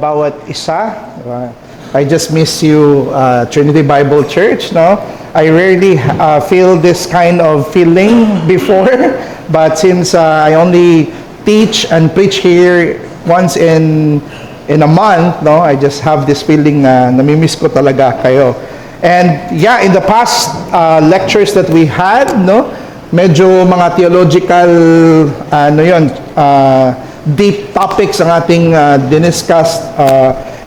bawat isa. I just miss you, Trinity Bible Church, no? I rarely feel this kind of feeling before, but since I only teach and preach here once in a month, no? I just have this feeling na namimiss ko talaga kayo. And yeah, in the past lectures that we had, no? Medyo mga theological, deep topics ang ating diniscuss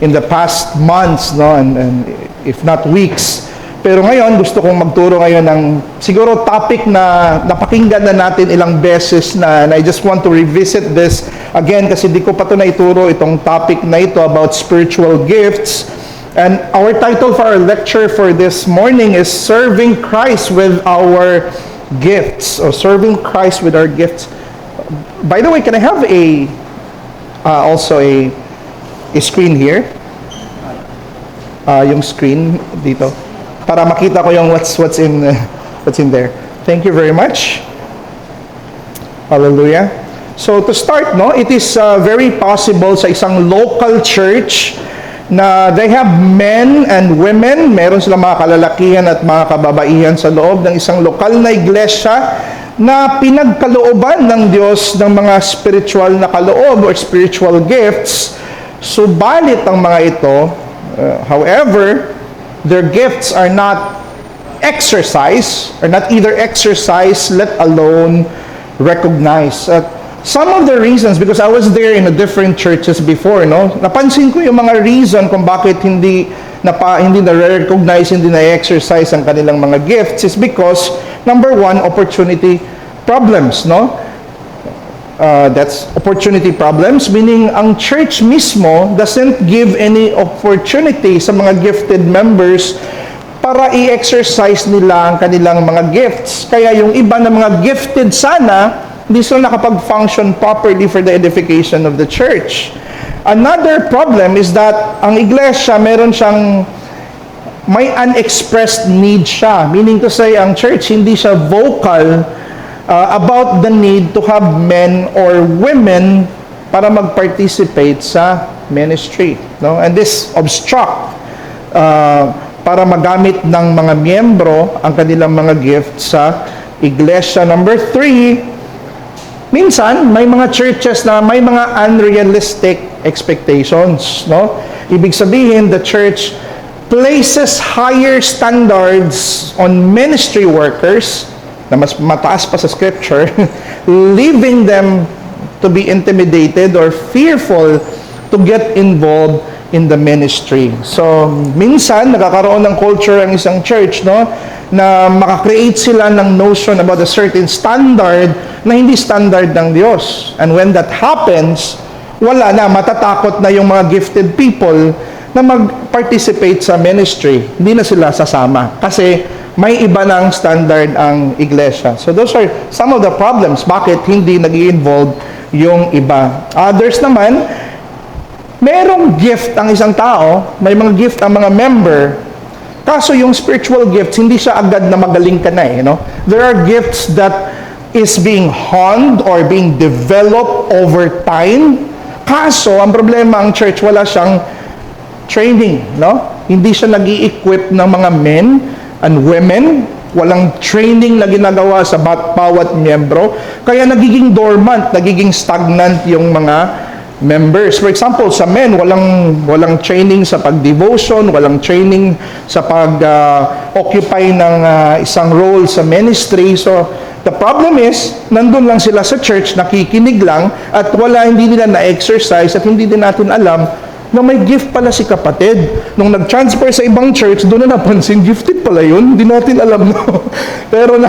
in the past months, no, and if not weeks. Pero ngayon, gusto kong magturo ngayon ng siguro topic na napakinggan na natin ilang beses na, and I just want to revisit this again kasi di ko pa ito naituro itong topic na ito about spiritual gifts. And our title for our lecture for this morning is Serving Christ with Our Gifts, or Serving Christ with Our Gifts. By the way, can I have also a screen here? Yung screen dito para makita ko yung what's in there. Thank you very much. Hallelujah. So to start, no, it is very possible sa isang local church na they have men and women, meron silang mga kalalakihan at mga kababaihan sa loob ng isang lokal na iglesia na pinagkalooban ng Diyos ng mga spiritual na kaloob or spiritual gifts. Subalit ang mga ito, however, their gifts are not exercised, or not either exercised, let alone recognized. Some of the reasons, because I was there in a different churches before, no? Napansin ko yung mga reason kung bakit hindi na-recognize, hindi na-exercise ang kanilang mga gifts is because, number one, opportunity problems, no? That's opportunity problems, meaning ang church mismo doesn't give any opportunity sa mga gifted members para i-exercise nila ang kanilang mga gifts. Kaya yung iba na mga gifted sana, hindi sila nakapag-function properly for the edification of the church. Another problem is that ang iglesia, may unexpressed need siya. Meaning to say, ang church, hindi siya vocal about the need to have men or women para mag-participate sa ministry. No? And this obstruct para magamit ng mga miyembro ang kanilang mga gifts sa iglesia. Number 3, minsan, may mga churches na may mga unrealistic expectations, no? Ibig sabihin, the church places higher standards on ministry workers na mas mataas pa sa scripture, leaving them to be intimidated or fearful to get involved in the ministry. So, minsan, nakakaroon ng culture ang isang church, no? Na makakreate sila ng notion about a certain standard na hindi standard ng Diyos. And when that happens, wala na, matatakot na yung mga gifted people na mag-participate sa ministry. Hindi na sila sasama kasi may iba ng standard ang iglesia. So those are some of the problems bakit hindi nag-i-involve yung iba. Others naman, merong gift ang isang tao, may mga gift ang mga member, kaso yung spiritual gifts, hindi siya agad na magaling ka na no? There are gifts that is being honed or being developed over time. Kaso, ang problema, ang church, wala siyang training, no? Hindi siya nag-i-equip ng mga men and women. Walang training na ginagawa sa bawat miyembro. Kaya nagiging dormant, nagiging stagnant yung mga members. For example, sa men, walang training sa pag-devotion, walang training sa pag-occupy ng isang role sa ministry. So, the problem is, nandun lang sila sa church, nakikinig lang, at hindi nila na-exercise, at hindi din natin alam na may gift pala si kapatid. Nung nag-transfer sa ibang church, doon na napansin, gifted pala yun. Hindi natin alam, no? Pero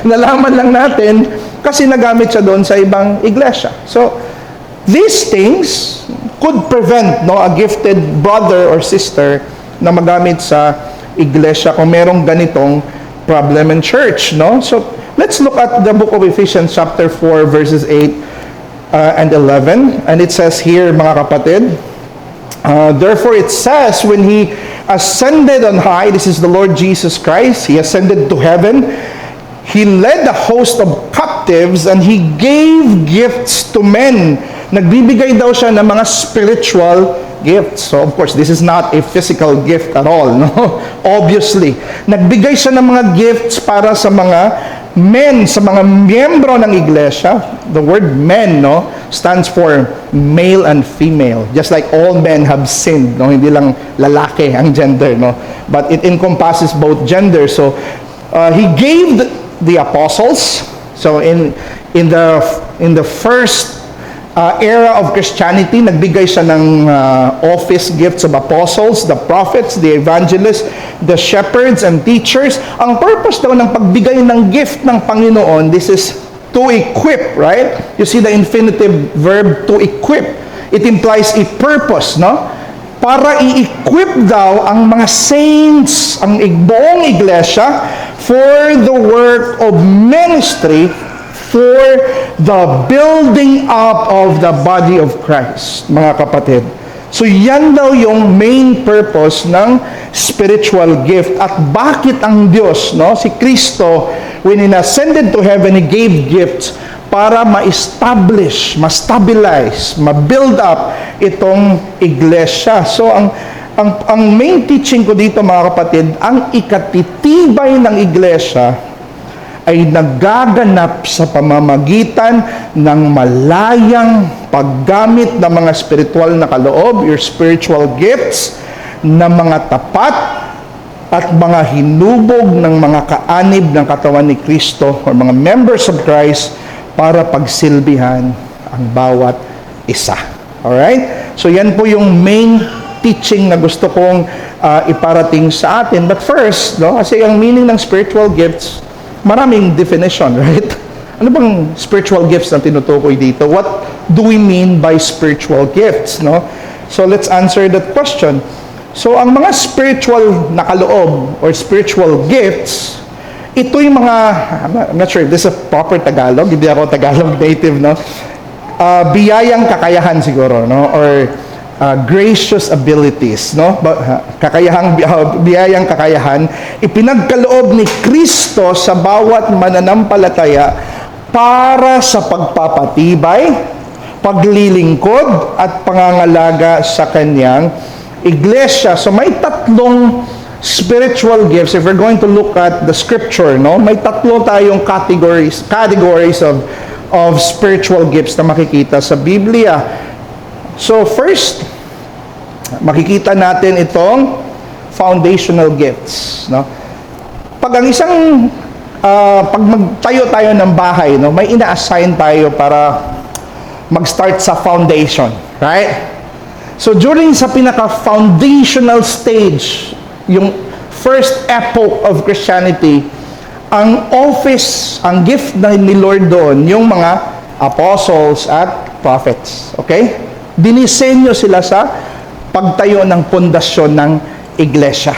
nalaman lang natin kasi nagamit siya doon sa ibang iglesia. So, these things could prevent a gifted brother or sister na magamit sa iglesia kung merong ganitong problem in church, no? So, let's look at the book of Ephesians chapter 4 verses 8 and 11. And it says here, mga kapatid, therefore it says, when He ascended on high, this is the Lord Jesus Christ, He ascended to heaven, He led a host of captives and He gave gifts to men. Nagbibigay daw siya ng mga spiritual gifts. So of course, this is not a physical gift at all, no? Obviously, nagbigay siya ng mga gifts para sa mga men, sa mga miyembro ng iglesia. The word men, no, stands for male and female. Just like all men have sinned, no? Hindi lang lalaki ang gender, no? But it encompasses both genders. So he gave the apostles. So in the first era of Christianity, nagbigay siya ng office gifts of apostles, the prophets, the evangelists, the shepherds, and teachers. Ang purpose daw ng pagbigay ng gift ng Panginoon, this is to equip, right? You see the infinitive verb to equip. It implies a purpose, no? Para i-equip daw ang mga saints, ang buong iglesia, for the work of ministry, for the building up of the body of Christ, mga kapatid. So yan daw yung main purpose ng spiritual gift. At bakit ang Diyos, no, si Kristo, when He ascended to heaven, He gave gifts para ma-establish, ma-stabilize, ma-build up itong iglesia. So ang main teaching ko dito, mga kapatid, ang ikatitibay ng iglesia ay nagaganap sa pamamagitan ng malayang paggamit ng mga spiritual na kaloob, your spiritual gifts, na mga tapat at mga hinubog ng mga kaanib ng katawan ni Kristo or mga members of Christ para pagsilbihan ang bawat isa. Alright? So yan po yung main teaching na gusto kong iparating sa atin. But first, no, kasi ang meaning ng spiritual gifts, maraming definition, right? Ano bang spiritual gifts na tinutukoy dito? What do we mean by spiritual gifts, no? So let's answer that question. So ang mga spiritual na kaloob or spiritual gifts, ito yung mga, I'm not sure if this is a proper Tagalog, hindi ako Tagalog native, no? Biyayang kakayahan siguro, no? Or gracious abilities, no? Biyayang kakayahan, ipinagkaloob ni Kristo sa bawat mananampalataya para sa pagpapatibay, paglilingkod, at pangangalaga sa kanyang iglesia. So may tatlong spiritual gifts. If we're going to look at the scripture, no? May tatlo tayong categories of spiritual gifts na makikita sa Biblia. So first, makikita natin itong foundational gifts, no? Pag ang isang pag magtayo tayo ng bahay, no, may ina-assign tayo para mag-start sa foundation, right? So during sa pinaka-foundational stage, yung first epoch of Christianity, ang office, ang gift na ni Lord doon, yung mga apostles at prophets, okay? Dinisenyo sila sa pagtayo ng pundasyon ng iglesia.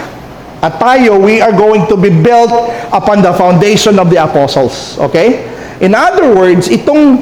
At tayo, we are going to be built upon the foundation of the apostles. Okay? In other words, itong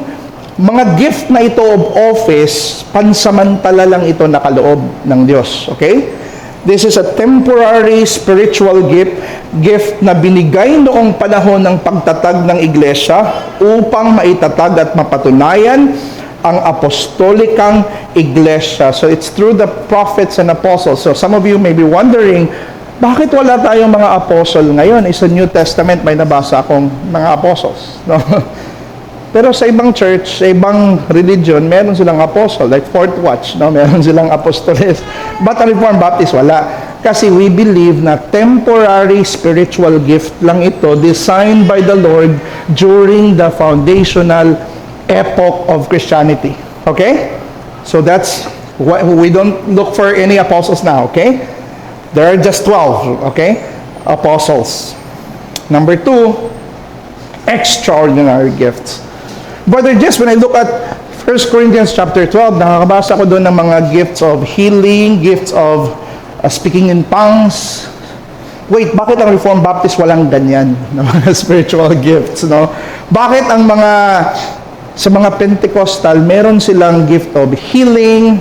mga gift na ito of office, pansamantala lang ito nakaloob ng Diyos. Okay? This is a temporary spiritual gift na binigay noong panahon ng pagtatag ng iglesia upang maitatag at mapatunayan ang apostolikang iglesia. So it's through the prophets and apostles. So some of you may be wondering, bakit wala tayong mga apostle ngayon? Sa New Testament, may nabasa akong mga apostles. No? Pero sa ibang church, sa ibang religion, meron silang apostle. Like Fourth Watch, no? Meron silang apostoles. But ang Reformed Baptist, wala. Kasi we believe na temporary spiritual gift lang ito designed by the Lord during the foundational epoch of Christianity. Okay? So that's why we don't look for any apostles now. Okay? There are just 12. Okay? Apostles. Number 2, extraordinary gifts. Brother Jess, when I look at 1 Corinthians chapter 12, nakakabasa ko doon ng mga gifts of healing, gifts of speaking in tongues. Wait, bakit ang Reformed Baptist walang ganyan na mga spiritual gifts, no? Bakit ang sa mga Pentecostal, meron silang gift of healing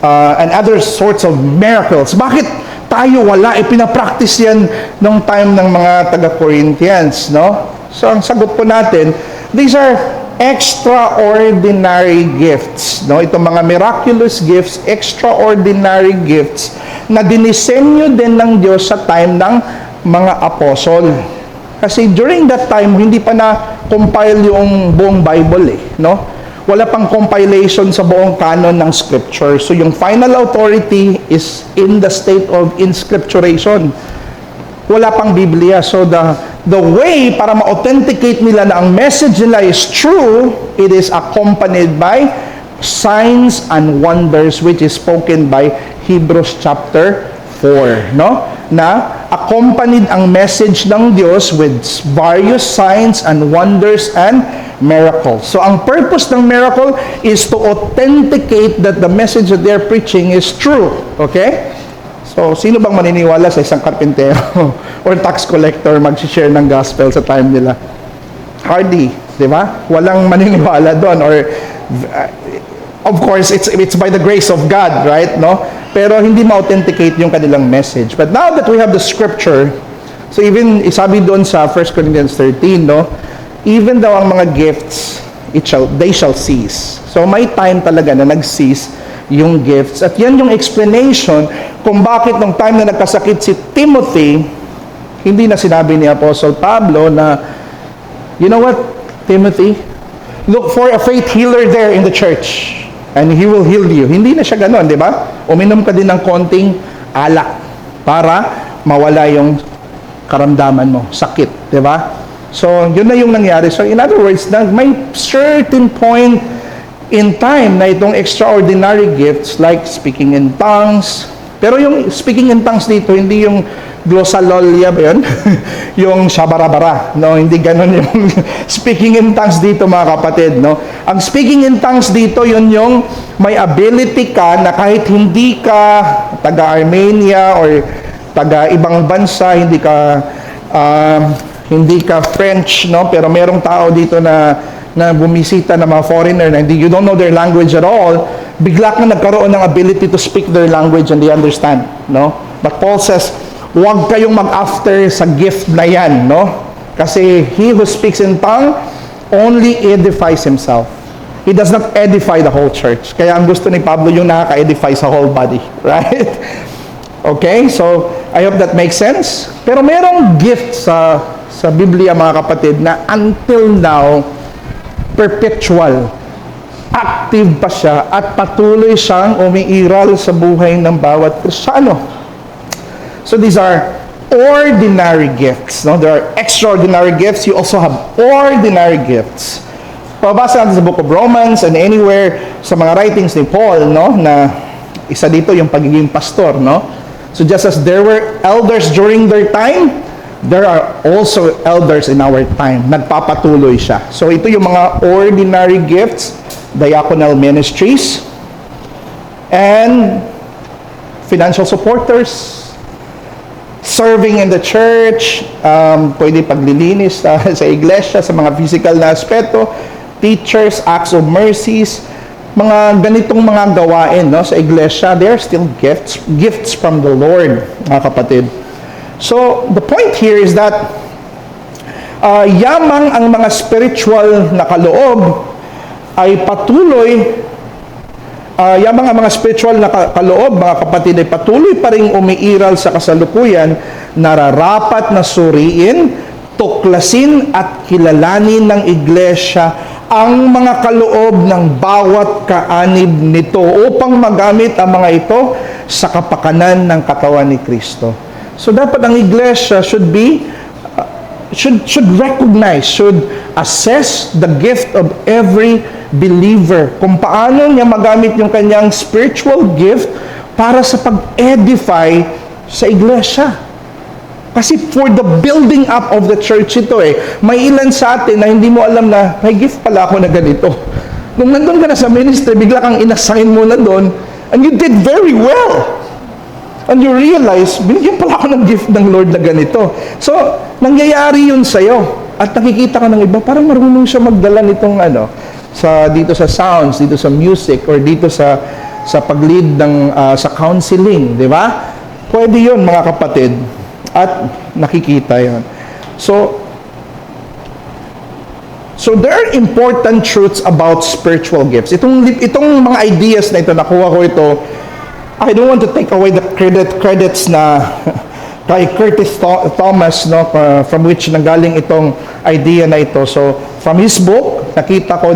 and other sorts of miracles? Bakit tayo wala? Pinapractice yan nung time ng mga taga-Corinthians, no? So, ang sagot po natin, these are extraordinary gifts. No? Itong mga miraculous gifts, extraordinary gifts na dinisenyo din ng Diyos sa time ng mga apostol. Kasi during that time, hindi pa na-compile yung buong Bible no? Wala pang compilation sa buong canon ng Scripture. So yung final authority is in the state of inscripturation. Wala pang Biblia. So the way para ma-authenticate nila na ang message nila is true, it is accompanied by signs and wonders, which is spoken by Hebrews chapter 4, no? Na accompanied ang message ng Diyos with various signs and wonders and miracles. So ang purpose ng miracle is to authenticate that the message that they're preaching is true. Okay? So, sino bang maniniwala sa isang karpintero or tax collector mag-share ng gospel sa time nila? Hardly, di ba? Walang maniniwala doon. Or, of course, it's by the grace of God, right? No? Pero hindi ma-authenticate yung kanilang message. But now that we have the scripture, so even, isabi doon sa 1 Corinthians 13, no? Even daw ang mga gifts, they shall cease. So, may time talaga na nag-cease yung gifts. At yan yung explanation kung bakit nung time na nagkasakit si Timothy, hindi na sinabi ni Apostle Pablo na, you know what, Timothy? Look for a faith healer there in the church and he will heal you. Hindi na siya ganon, di ba? Uminom ka din ng konting alak para mawala yung karamdaman mo, sakit, di ba? So, yun na yung nangyari. So, in other words, may certain point in time na itong extraordinary gifts like speaking in tongues. Pero yung speaking in tongues dito, hindi yung glossolalia ba yun? Yung shabarabara. No, hindi ganun yung speaking in tongues dito, mga kapatid. No? Ang speaking in tongues dito, yun yung may ability ka na kahit hindi ka taga-Armenia or taga-ibang bansa, hindi ka French, no? Pero merong tao dito na bumisita na mga foreigner na you don't know their language at all, bigla kang nagkaroon ng ability to speak their language and they understand, no? But Paul says, huwag kayong mag-after sa gift na yan, no? Kasi he who speaks in tongue only edifies himself. He does not edify the whole church. Kaya ang gusto ni Pablo yung nakaka-edify sa whole body, right? Okay, so I hope that makes sense. Pero merong gift sa Biblia, mga kapatid, na until now, perpetual. Active pa siya at patuloy siyang umiiral sa buhay ng bawat Kristiyano. So these are ordinary gifts. No? There are extraordinary gifts. You also have ordinary gifts. Pabasa natin sa Book of Romans and anywhere sa mga writings ni Paul, no, na isa dito yung pagiging pastor, no? So just as there were elders during their time, there are also elders in our time. Nagpapatuloy siya. So ito yung mga ordinary gifts, diaconal ministries, and financial supporters, serving in the church, pwede paglilinis sa iglesia, sa mga physical na aspeto, teachers, acts of mercies, mga ganitong mga gawain, no, sa iglesia, they are still gifts from the Lord, mga kapatid. So, the point here is that yamang ang mga spiritual na kaloob ay patuloy, yamang ang mga spiritual na kaloob, mga kapatid, ay patuloy pa rin umiiral sa kasalukuyan, nararapat na suriin, tuklasin at kilalanin ng iglesia ang mga kaloob ng bawat kaanib nito upang magamit ang mga ito sa kapakanan ng katawan ni Kristo. So dapat ang iglesia should recognize, should assess the gift of every believer. Kung paano niya magamit yung kanyang spiritual gift para sa pag-edify sa iglesia. Kasi for the building up of the church ito may ilan sa atin na hindi mo alam na may gift pala ako na ganito. Nung nandun ka na sa ministry, bigla kang inassign mo na doon and you did very well. And you realize, binigyan pala ako ng gift ng Lord na ganito. So, nangyayari yun sa'yo. At nakikita ka ng iba, parang marunong siya magdala nitong dito sa sounds, dito sa music, or dito sa pag-lead sa counseling, di ba? Pwede yun, mga kapatid. At nakikita yun. So So there are important truths about spiritual gifts. Itong mga ideas na ito, nakuha ko ito, I don't want to take away the credits na kay Curtis Thomas, no, from which nanggaling itong idea na ito. So from his book, nakita ko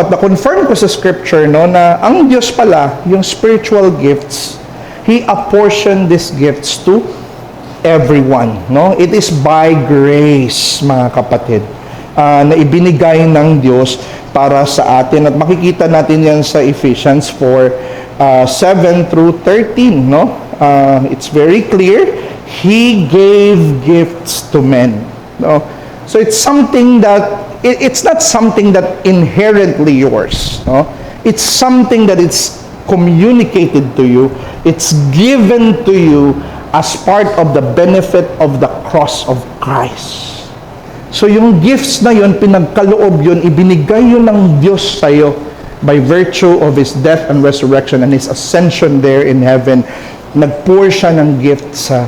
at na-confirm ko sa scripture, no, na ang Diyos pala, yung spiritual gifts, He apportioned these gifts to everyone, no? It is by grace, mga kapatid, na ibinigay ng Diyos para sa atin. At makikita natin yan sa Ephesians 4:7 through 13, no? It's very clear. He gave gifts to men, no? So it's something that it's not something that inherently yours, no? It's something that it's communicated to you. It's given to you as part of the benefit of the cross of Christ. So yung gifts na yun, pinagkaloob yun, ibinigay yun ng Diyos sa'yo by virtue of His death and resurrection and His ascension there in heaven. Nagpour siya ng gift sa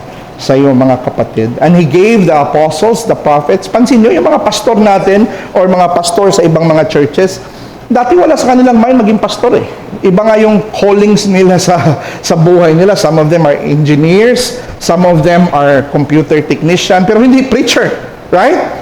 iyo, mga kapatid. And He gave the apostles, the prophets. Pansin nyo, yung mga pastor natin or mga pastor sa ibang mga churches, dati wala sa kanilang mind maging pastor eh. Iba nga yung callings nila sa buhay nila. Some of them are engineers, some of them are computer technician, pero hindi preacher, right?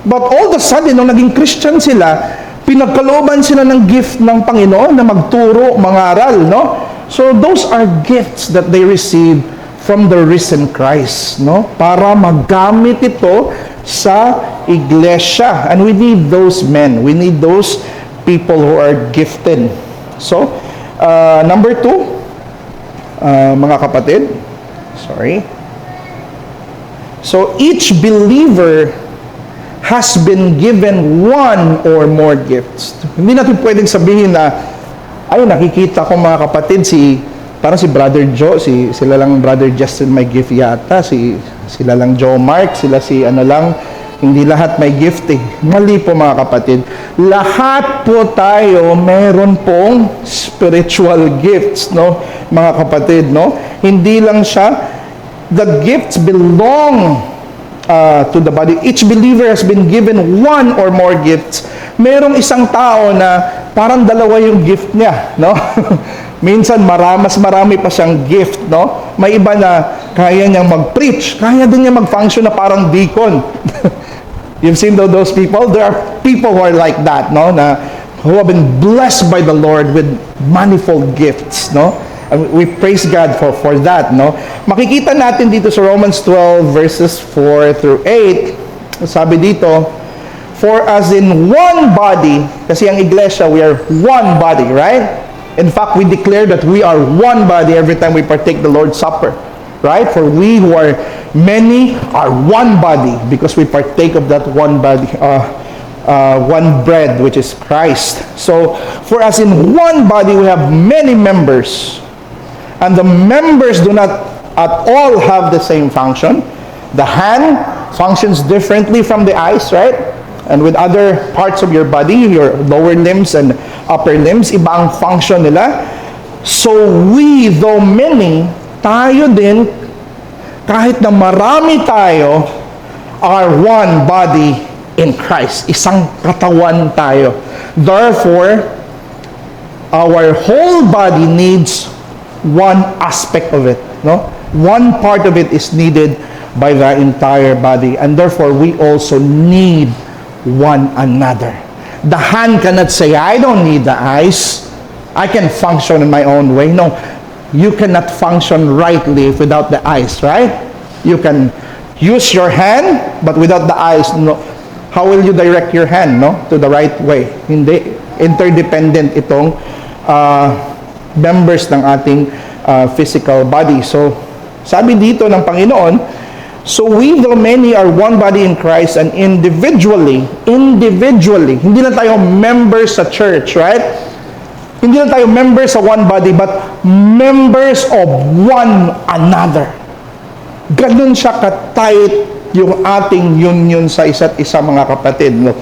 But all of a sudden, nung naging Christian sila, pinagkalooban sila ng gift ng Panginoon na magturo, mangaral, no? So those are gifts that they receive from the risen Christ, no? Para magamit ito sa iglesia. And we need those men. We need those people who are gifted. So, number 2, mga kapatid, sorry. So, each believer has been given one or more gifts. Hindi natin pwedeng sabihin na, ay, nakikita ko mga kapatid, parang si Brother Joe, sila lang Brother Justin may gift yata, sila lang Joe Mark, hindi lahat may gift eh. Mali po mga kapatid. Lahat po tayo meron pong spiritual gifts, no? Mga kapatid, no? Hindi lang siya, the gifts belong to the body. Each believer has been given one or more gifts. Merong isang tao na parang dalawa yung gift niya, no? Minsan mas marami pa siyang gift, no? May iba na kaya niyang mag-preach, kaya din niya mag-function na parang deacon. You've seen those people? There are people who are like that, no? Who have been blessed by the Lord with manifold gifts, no? And we praise God for that, no? Makikita natin dito sa Romans 12 verses 4 through 8. Sabi dito, for as in one body, kasi ang iglesia, we are one body, right? In fact, we declare that we are one body every time we partake the Lord's Supper, right? For we who are many are one body because we partake of that one body, one bread, which is Christ. So, for as in one body we have many members, and the members do not at all have the same function. The hand functions differently from the eyes, right? And with other parts of your body, your lower limbs and upper limbs, iba ang function nila. So we, though many, tayo din, kahit na marami tayo, are one body in Christ. Isang katawan tayo. Therefore, our whole body needs one aspect of it, no? One part of it is needed by the entire body, and therefore we also need one another. The hand cannot say, I don't need the eyes, I can function in my own way. No, you cannot function rightly without the eyes, right? You can use your hand, but without the eyes, no. How will you direct your hand, no, to the right way? Hindi. Interdependent itong members ng ating physical body. So, sabi dito ng Panginoon, so we, though many, are one body in Christ, and individually, hindi lang tayo members sa church, right? Hindi lang tayo members sa one body, but members of one another. Ganun siya ka-tight yung ating union sa isa't isa, mga kapatid, no?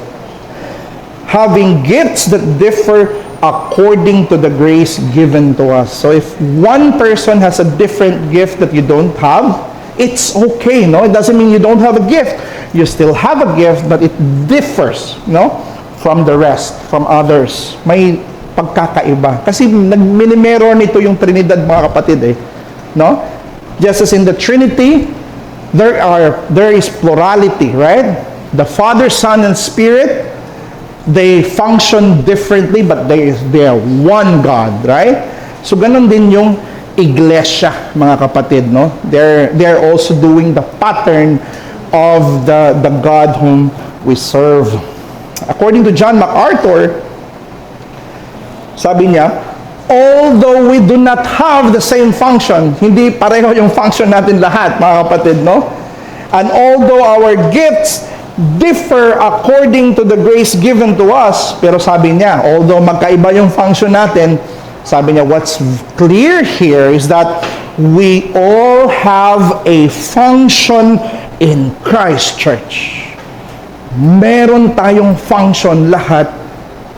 Having gifts that differ according to the grace given to us. So if one person has a different gift that you don't have, it's okay, no? It doesn't mean you don't have a gift. You still have a gift, but it differs, no? From the rest, from others. May pagkakaiba. Kasi nagminimero nito yung Trinidad, mga kapatid, no? Just as in the Trinity, there is plurality, right? The Father, Son, and Spirit, they function differently, but they are one God, right? So ganun din yung iglesia, mga kapatid, no? They're also doing the pattern of the God whom we serve. According to John MacArthur, sabi niya, although we do not have the same function, hindi pareho yung function natin lahat, mga kapatid, no? And although our gifts differ according to the grace given to us, pero sabi niya, although magkaiba yung function natin, sabi niya, what's clear here is that we all have a function in Christ Church. Meron tayong function lahat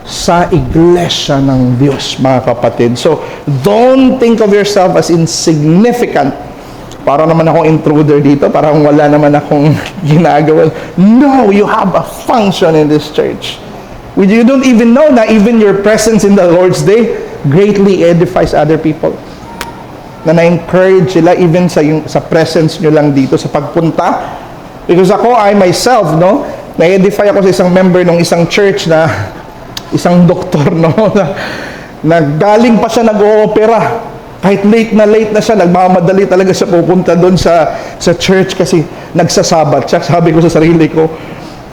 sa iglesia ng Diyos, mga kapatid. So, don't think of yourself as insignificant. Para naman akong intruder dito, parang wala naman akong ginagawa. No, you have a function in this church. You don't even know na even your presence in the Lord's Day greatly edifies other people. Na na-encourage sila even sa presence nyo lang dito, sa pagpunta. Because ako, I myself, no, na-edify ako sa isang member ng isang church na isang doktor, no, na galing pa siya nag-oopera. Kahit late na siya, nagmamadali talaga siya pupunta doon sa church kasi nagsasabat siya. Sabi ko sa sarili ko,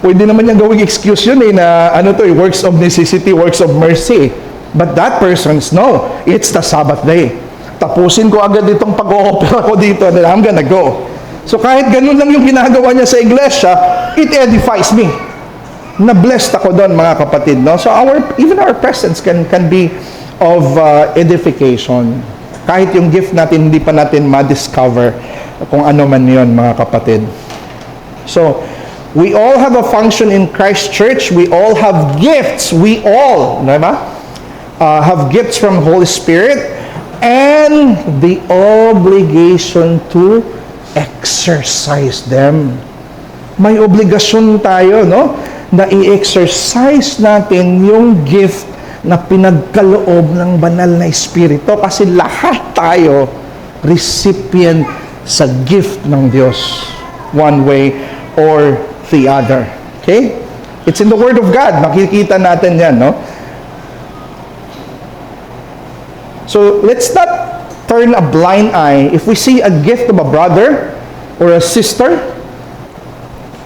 pwede naman niyang gawing excuse yun na works of necessity, works of mercy. But that person's, no, it's the Sabbath day. Tapusin ko agad itong pag-oopera ko dito and then I'm gonna go. So kahit ganun lang yung ginagawa niya sa iglesia, it edifies me. Na-blessed ako doon, mga kapatid, no? So even our presence can be of edification. Kahit yung gift natin, hindi pa natin ma-discover kung ano man yun, mga kapatid. So, we all have a function in Christ Church. We all have gifts. We all, diba? Have gifts from Holy Spirit and the obligation to exercise them. May obligasyon tayo, no? Na i-exercise natin yung gift na pinagkaloob ng banal na Espiritu kasi lahat tayo recipient sa gift ng Diyos one way or the other. Okay? It's in the Word of God. Makikita natin yan, no? So, let's not turn a blind eye. If we see a gift of a brother or a sister,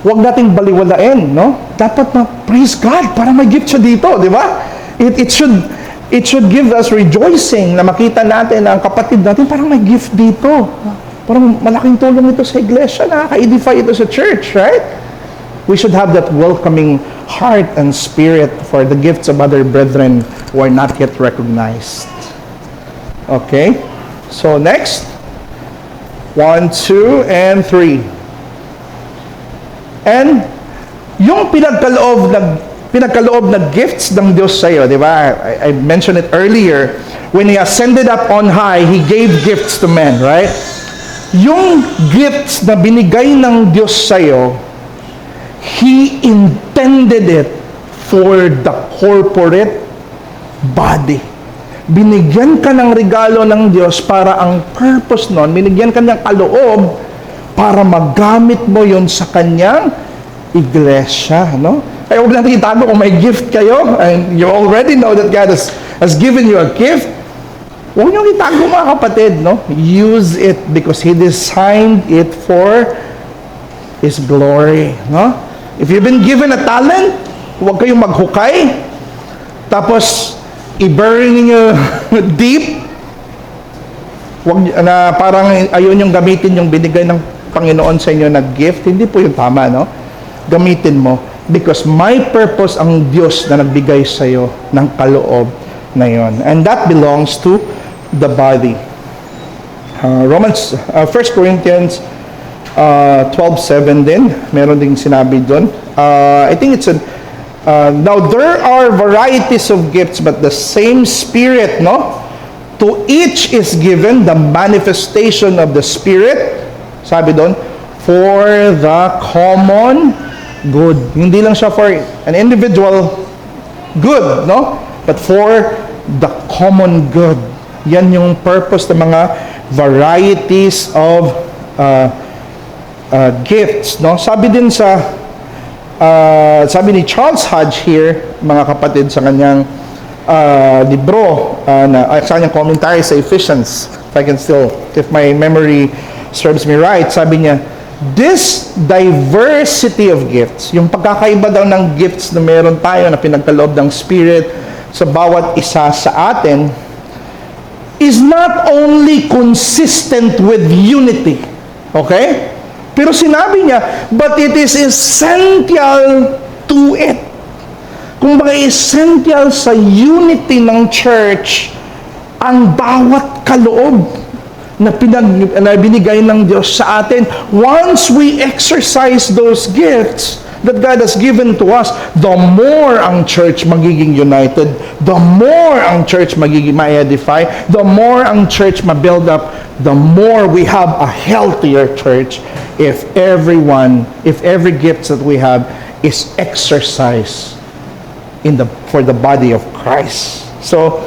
huwag nating baliwalain, no? Dapat praise God para may gift siya dito, di ba? It should give us rejoicing na makita natin na ang kapatid natin parang may gift dito. Parang malaking tulong ito sa iglesia, nakaka-edify ito sa church, right? We should have that welcoming heart and spirit for the gifts of other brethren who are not yet recognized. Okay? So next, 1, 2, and 3. And yung pinagkaloob na gifts ng Diyos sa iyo, di ba? I mentioned it earlier. When He ascended up on high, He gave gifts to men, right? Yung gifts na binigay ng Diyos sa iyo, He intended it for the corporate body. Binigyan ka ng regalo ng Diyos para ang purpose nun, binigyan ka ng kaloob para magamit mo yon sa Kanyang iglesia, no? Kaya huwag natin itago kung may gift kayo and you already know that God has given you a gift. Huwag niyong itago, mga kapatid, no? Use it because He designed it for His glory, no? If you've been given a talent, huwag kayong maghukay, tapos i-burn ninyo deep, huwag na parang ayaw niyong gamitin yung binigay ng Panginoon sa inyo na gift. Hindi po yung tama, no? Gamitin mo. Because my purpose ang Diyos na nagbigay sa iyo ng kaloob na yon. And that belongs to the body. 1 Corinthians 12:7 din. Meron ding sinabi doon. I think it's now there are varieties of gifts but the same Spirit, no? To each is given the manifestation of the Spirit. Sabi doon, for the common good. Hindi lang siya for an individual good, no? But for the common good. Yan yung purpose ng mga varieties of gifts, no? Sabi din sabi ni Charles Hodge here, mga kapatid, sa kanyang libro, sa kanyang commentary sa Ephesians, if my memory serves me right, sabi niya, this diversity of gifts, yung pagkakaiba daw ng gifts na meron tayo na pinagkaloob ng Spirit sa bawat isa sa atin, is not only consistent with unity. Okay? Pero sinabi niya, but it is essential to it. Kung baga essential sa unity ng church, ang bawat kaloob na binigay ng Diyos sa atin. Once we exercise those gifts that God has given to us, the more ang church magiging united, the more ang church magiging ma-edify, the more ang church ma-build up, the more we have a healthier church if every gift that we have is exercised for the body of Christ. So,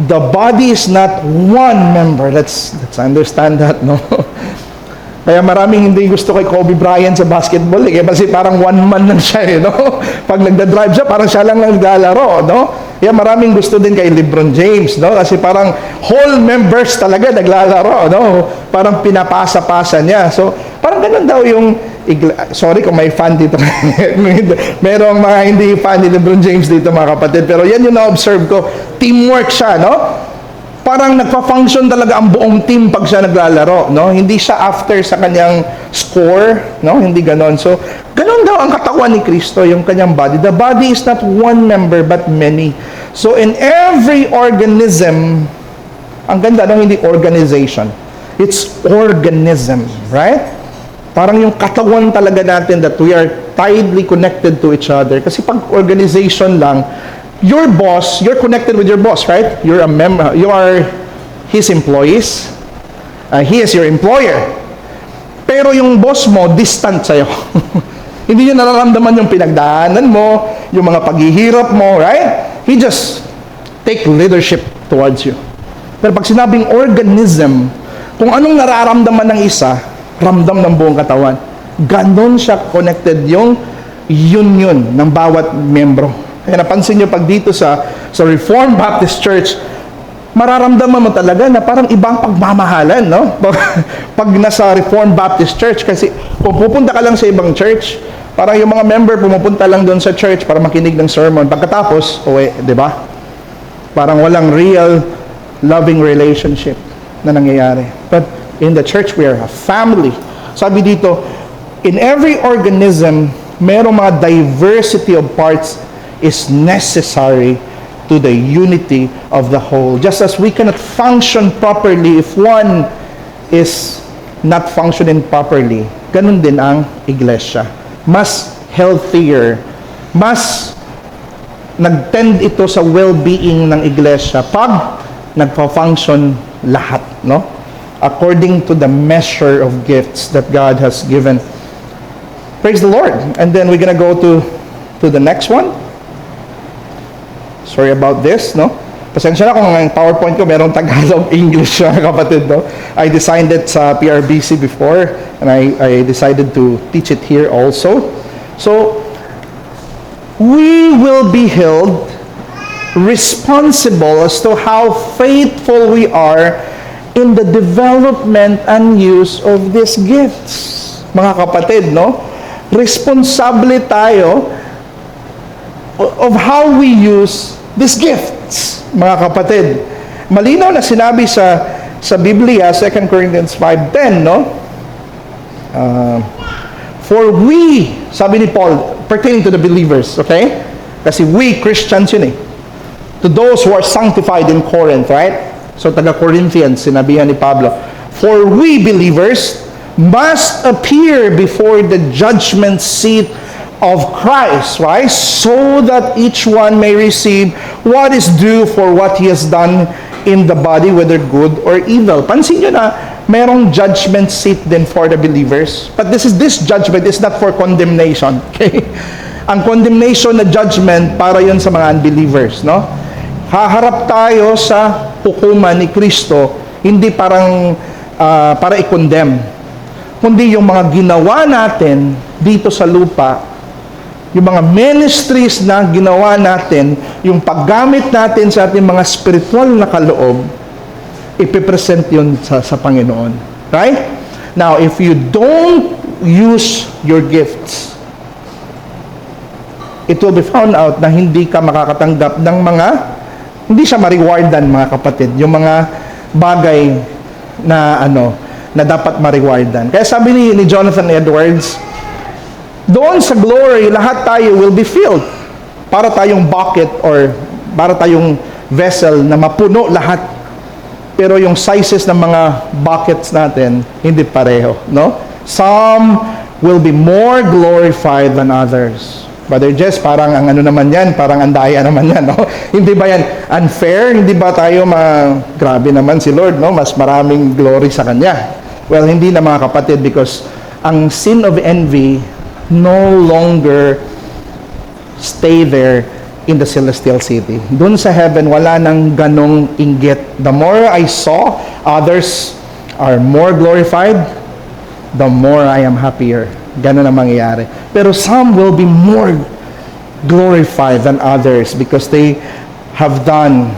the body is not one member. Let's understand that, no? Kaya maraming hindi gusto kay Kobe Bryant sa basketball kasi parang one man lang siya, no? Pag nagda-drive siya, parang siya lang naglalaro, no? Kaya maraming gusto din kay LeBron James, no? Kasi parang whole members talaga naglalaro, no? Parang pinapasa-pasa niya. So, parang ganun daw yung sorry kung may fan dito. Merong mga hindi fan ni LeBron James dito, mga kapatid. Pero yan yung na-observe ko. Teamwork siya, no? Parang nagpa-function talaga ang buong team pag siya naglalaro, no? Hindi siya after sa kanyang score, no? Hindi ganon. So, ganon daw ang katawan ni Kristo, yung kanyang body. The body is not one member but many. So, in every organism, ang ganda, no? Hindi organization. It's organism, right? Parang yung katawan talaga natin that we are tightly connected to each other. Kasi pag organization lang, your boss, you're connected with your boss, right? You're a member, you are his employees. He is your employer. Pero yung boss mo, distant sa'yo. Hindi niya nararamdaman yung pinagdaanan mo, yung mga paghihirap mo, right? He just take leadership towards you. Pero pag sinabing organism, kung anong nararamdaman ng isa, ramdam ng buong katawan. Ganon siya connected yung union ng bawat membro. Kaya napansin nyo pag dito sa Reformed Baptist Church, mararamdaman mo talaga na parang ibang pagmamahalan, no? Pag nasa Reformed Baptist Church, kasi kung pupunta ka lang sa ibang church, parang yung mga member pumupunta lang doon sa church para makinig ng sermon. Pagkatapos, di ba? Parang walang real loving relationship na nangyayari. But in the church, we are a family. Sabi dito, in every organism, merong mga diversity of parts is necessary to the unity of the whole. Just as we cannot function properly if one is not functioning properly, ganun din ang iglesia. Mas healthier, mas nag-tend ito sa well-being ng iglesia pag nagpa-function lahat, no? According to the measure of gifts that God has given. Praise the Lord. And then we're gonna go to the next one. Sorry about this, no? Pasensya na kung ang PowerPoint ko merong Tagalog, English, kapatid, no? I designed it sa PRBC before, and I decided to teach it here also. So, we will be held responsible as to how faithful we are in the development and use of these gifts. Mga kapatid, no? Responsable tayo of how we use these gifts, mga kapatid. Malinaw na sinabi sa Biblia, 2 Corinthians 5:10, no? For we, sabi ni Paul, pertaining to the believers, okay? Kasi we, Christians yun eh. To those who are sanctified in Corinth, right? So, taga-Corinthians, sinabihan ni Pablo, for we believers must appear before the judgment seat of Christ, right? So that each one may receive what is due for what he has done in the body, whether good or evil. Pansin nyo na, merong judgment seat din for the believers. But this judgment is not for condemnation. Okay? Ang condemnation na judgment para yon sa mga unbelievers, no? Haharap tayo sa hukuman ni Kristo, hindi para i-condemn, kundi yung mga ginawa natin dito sa lupa, yung mga ministries na ginawa natin, yung paggamit natin sa ating mga spiritual na kaloob, ipipresent yun sa Panginoon. Right? Now, if you don't use your gifts, it will be found out na hindi ka makakatanggap ng hindi siya ma-rewardan, mga kapatid, yung mga bagay na na dapat ma-rewardan. Kaya sabi ni Jonathan Edwards, doon sa glory, lahat tayo will be filled. Para tayong bucket or para tayong vessel na mapuno lahat. Pero yung sizes ng mga buckets natin, hindi pareho, no? Some will be more glorified than others. Brother Jess, parang ang naman yan, parang andaya naman yan, no? Hindi ba yan unfair? Hindi ba tayo grabe naman si Lord, no? Mas maraming glory sa Kanya. Well, hindi na, mga kapatid, because ang sin of envy no longer stay there in the celestial city. Doon sa heaven, wala nang ganong inggit. The more I saw others are more glorified, the more I am happier. Ganon ang mangyayari. Pero some will be more glorified than others because they have done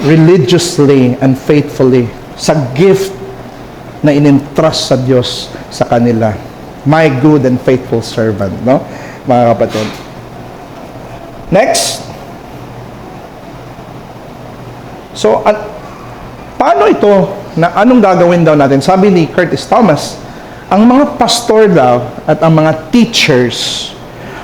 religiously and faithfully sa gift na in-entrust sa Diyos sa kanila. My good and faithful servant, no? Mga kapatid. Next. So, paano ito? Anong gagawin daw natin? Sabi ni Curtis Thomas, ang mga pastor daw at ang mga teachers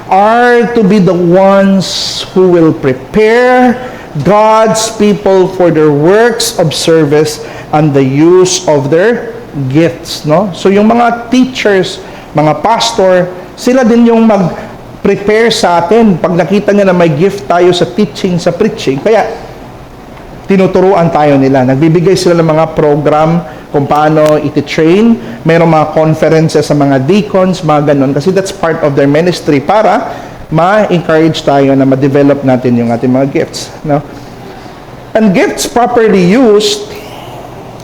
are to be the ones who will prepare God's people for their works of service and the use of their gifts, no? So yung mga teachers, mga pastor, sila din yung mag-prepare sa atin pag nakita nila na may gift tayo sa teaching, sa preaching. Kaya tinuturuan tayo nila. Nagbibigay sila ng mga program kung paano iti-train. Mayroong mga conferences sa mga deacons, mga ganun. Kasi that's part of their ministry para ma-encourage tayo na ma-develop natin yung ating mga gifts, no? And gifts properly used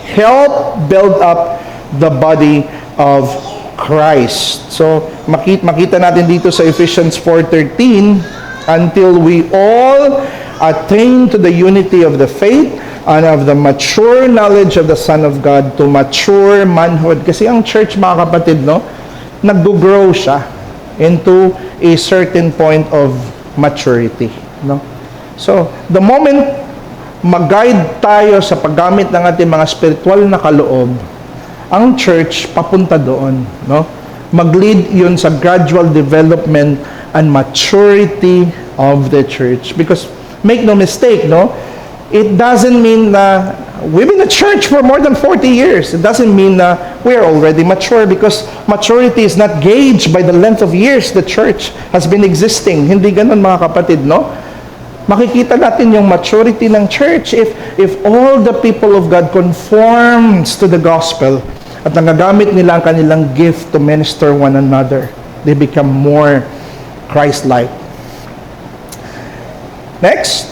help build up the body of Christ. So, makita natin dito sa Ephesians 4:13, until we all attain to the unity of the faith and of the mature knowledge of the Son of God, to mature manhood. Kasi ang church, mga kapatid, no, nag-grow siya into a certain point of maturity, no? So, the moment mag-guide tayo sa paggamit ng ating mga spiritual na kaloob, ang church papunta doon, no? Mag-lead yun sa gradual development and maturity of the church. Because make no mistake, no? It doesn't mean na we've been a church for more than 40 years. It doesn't mean na we are already mature, because maturity is not gauged by the length of years the church has been existing. Hindi ganun, mga kapatid, no? Makikita natin yung maturity ng church if all the people of God conforms to the gospel at nagagamit nila ang kanilang gift to minister one another. They become more Christ-like. Next.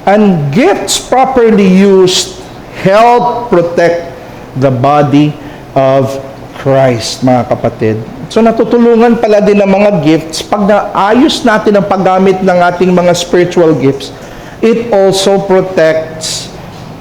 And gifts properly used help protect the body of Christ, mga kapatid. So natutulungan pala din ng mga gifts pag naayos natin ang paggamit ng ating mga spiritual gifts. It also protects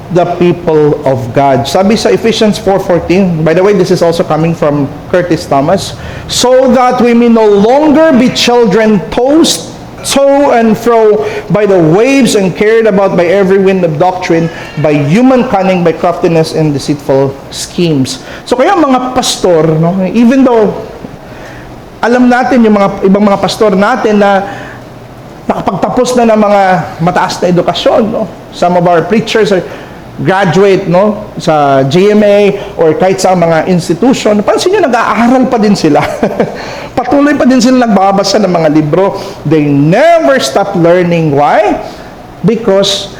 the people of God. Sabi sa Ephesians 4:14, by the way, this is also coming from Curtis Thomas, so that we may no longer be children tossed to and fro by the waves and carried about by every wind of doctrine, by human cunning, by craftiness and deceitful schemes. So kaya mga pastor, no, even though alam natin yung mga ibang mga pastor natin na nakapagtapos na ng mga mataas na edukasyon, no? Some of our preachers are graduate, no, sa GMA or kahit sa mga institution. Pansin nyo, nag-aaral pa din sila. Patuloy pa din sila nagbabasa ng mga libro. They never stop learning. Why? Because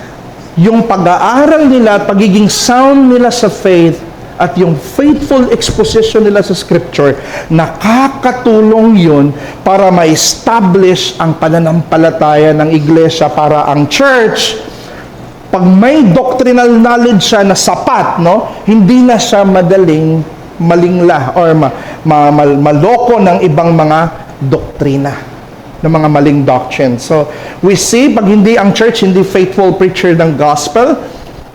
yung pag-aaral nila at pagiging sound nila sa faith at yung faithful exposition nila sa Scripture, nakakatulong yun para ma-establish ang pananampalataya ng iglesia, para ang church, pag may doctrinal knowledge siya na sapat, no, hindi na siya madaling malingla or maloko ng ibang mga doktrina, ng mga maling doctrine. So, we see, pag hindi ang church, hindi faithful preacher ng gospel,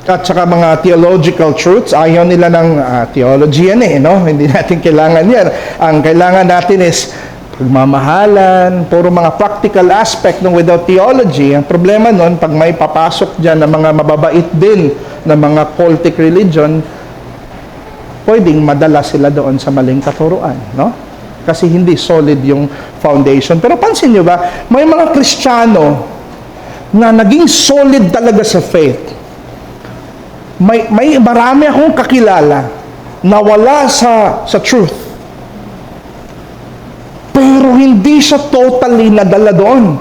at saka mga theological truths, ayaw nila ng theology yan no? Hindi natin kailangan yan. Ang kailangan natin is pagmamahalan, puro mga practical aspect ng without theology. Ang problema nun, pag may papasok dyan ng mga mababait din na mga cultic religion, pwedeng madala sila doon sa maling katuruan, no? Kasi hindi solid yung foundation. Pero pansin nyo ba, may mga Kristiyano na naging solid talaga sa faith. May marami akong kakilala na wala sa truth. Pero hindi siya totally nadala doon.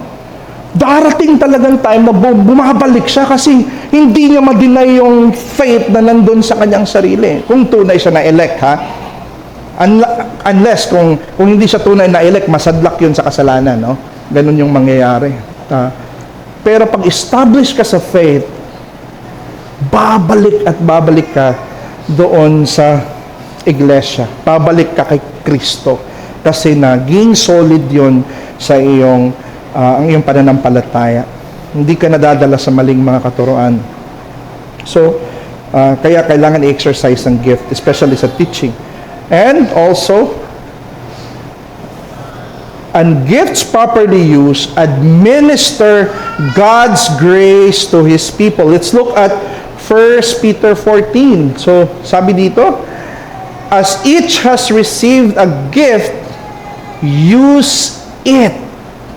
Darating talagang time na bumabalik siya kasi hindi niya ma-deny yung faith na nandun sa kanyang sarili. Kung tunay siya na-elect, ha? Unless kung hindi siya tunay na-elect, masadlak yun sa kasalanan, no? Ganun yung mangyayari. Pero pag establish ka sa faith, babalik at babalik ka doon sa iglesia. Babalik ka kay Kristo. Kasi naging solid yun sa iyong ang iyong pananampalataya. Hindi ka nadadala sa maling mga katuruan. So, kaya kailangan i-exercise ang gift, especially sa teaching. And also, and gifts properly used administer God's grace to His people. Let's look at 1 Peter 14. So, sabi dito, as each has received a gift, use it.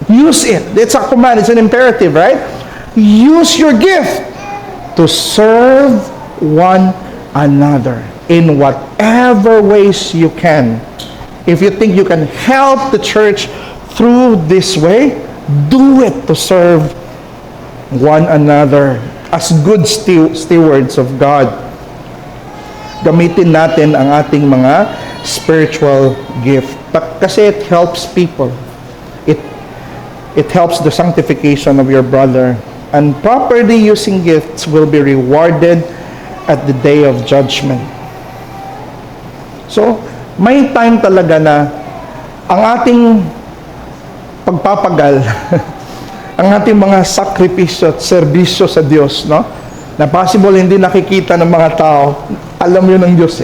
Use it. It's a command. It's an imperative, right? Use your gift to serve one another in whatever ways you can. If you think you can help the church through this way, do it to serve one another as good stewards of God. Gamitin natin ang ating mga spiritual gift. Kasi it helps people. It helps the sanctification of your brother. And properly using gifts will be rewarded at the day of judgment. So, may time talaga na ang ating pagpapagal, ang ating mga sakripisyo at serbisyo sa Diyos, no? Na possible hindi nakikita ng mga tao, alam yun ng Diyos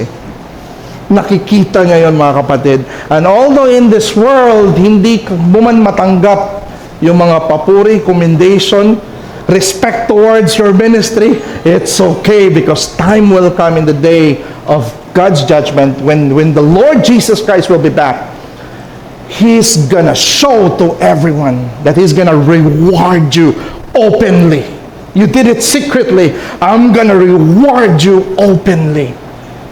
Nakikita niya yun, mga kapatid. And although in this world, hindi mo man matanggap yung mga papuri, commendation, respect towards your ministry, it's okay because time will come in the day of God's judgment when the Lord Jesus Christ will be back. He's gonna show to everyone that He's gonna reward you openly. You did it secretly. I'm gonna reward you openly.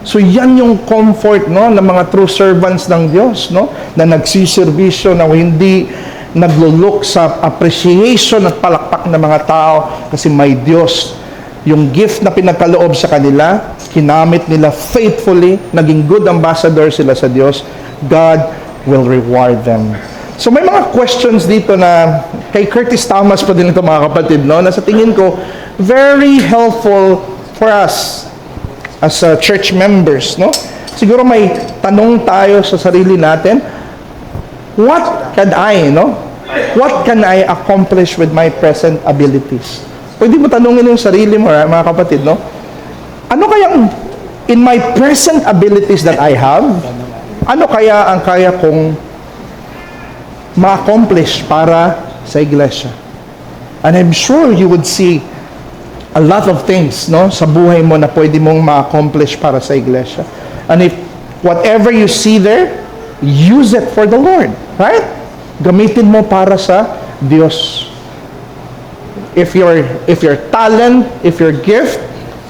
So yan yung comfort, no, ng mga true servants ng Diyos, no, na nagsiservisyo, na hindi naglulok sa appreciation at palakpak ng mga tao kasi may Diyos. Yung gift na pinagkaloob sa kanila, kinamit nila faithfully, naging good ambassador sila sa Diyos, God will reward them. So may mga questions dito na kay Curtis Thomas pa din ito, mga kapatid, no, na sa tingin ko very helpful for us as church members, no? Siguro may tanong tayo sa sarili natin, what can I accomplish with my present abilities? Pwede mo tanungin yung sarili mo, mga kapatid, no? Ano kayang in my present abilities that I have, ano kaya ang kaya kong ma-accomplish para sa iglesia? And I'm sure you would see a lot of things, no, sa buhay mo na pwede mong ma-accomplish para sa iglesia. And if whatever you see there, use it for the Lord, right? Gamitin mo para sa Diyos. If your talent, if your gift,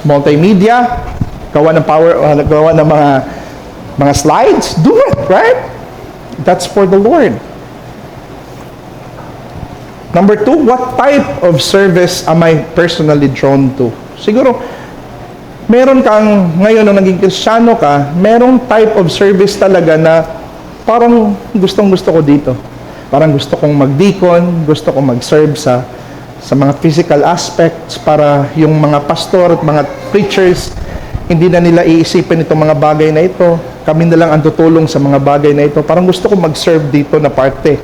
multimedia, gawa ng gawa ng mga slides, do it, right? That's for the Lord. Number 2, what type of service am I personally drawn to? Siguro, meron kang, ngayon nung naging Kristiyano ka, merong type of service talaga na parang gustong-gusto ko dito. Parang gusto kong mag-deacon, gusto kong mag-serve sa mga physical aspects para yung mga pastor at mga preachers, hindi na nila iisipin itong mga bagay na ito. Kami na lang ang tutulong sa mga bagay na ito. Parang gusto kong mag-serve dito na parte.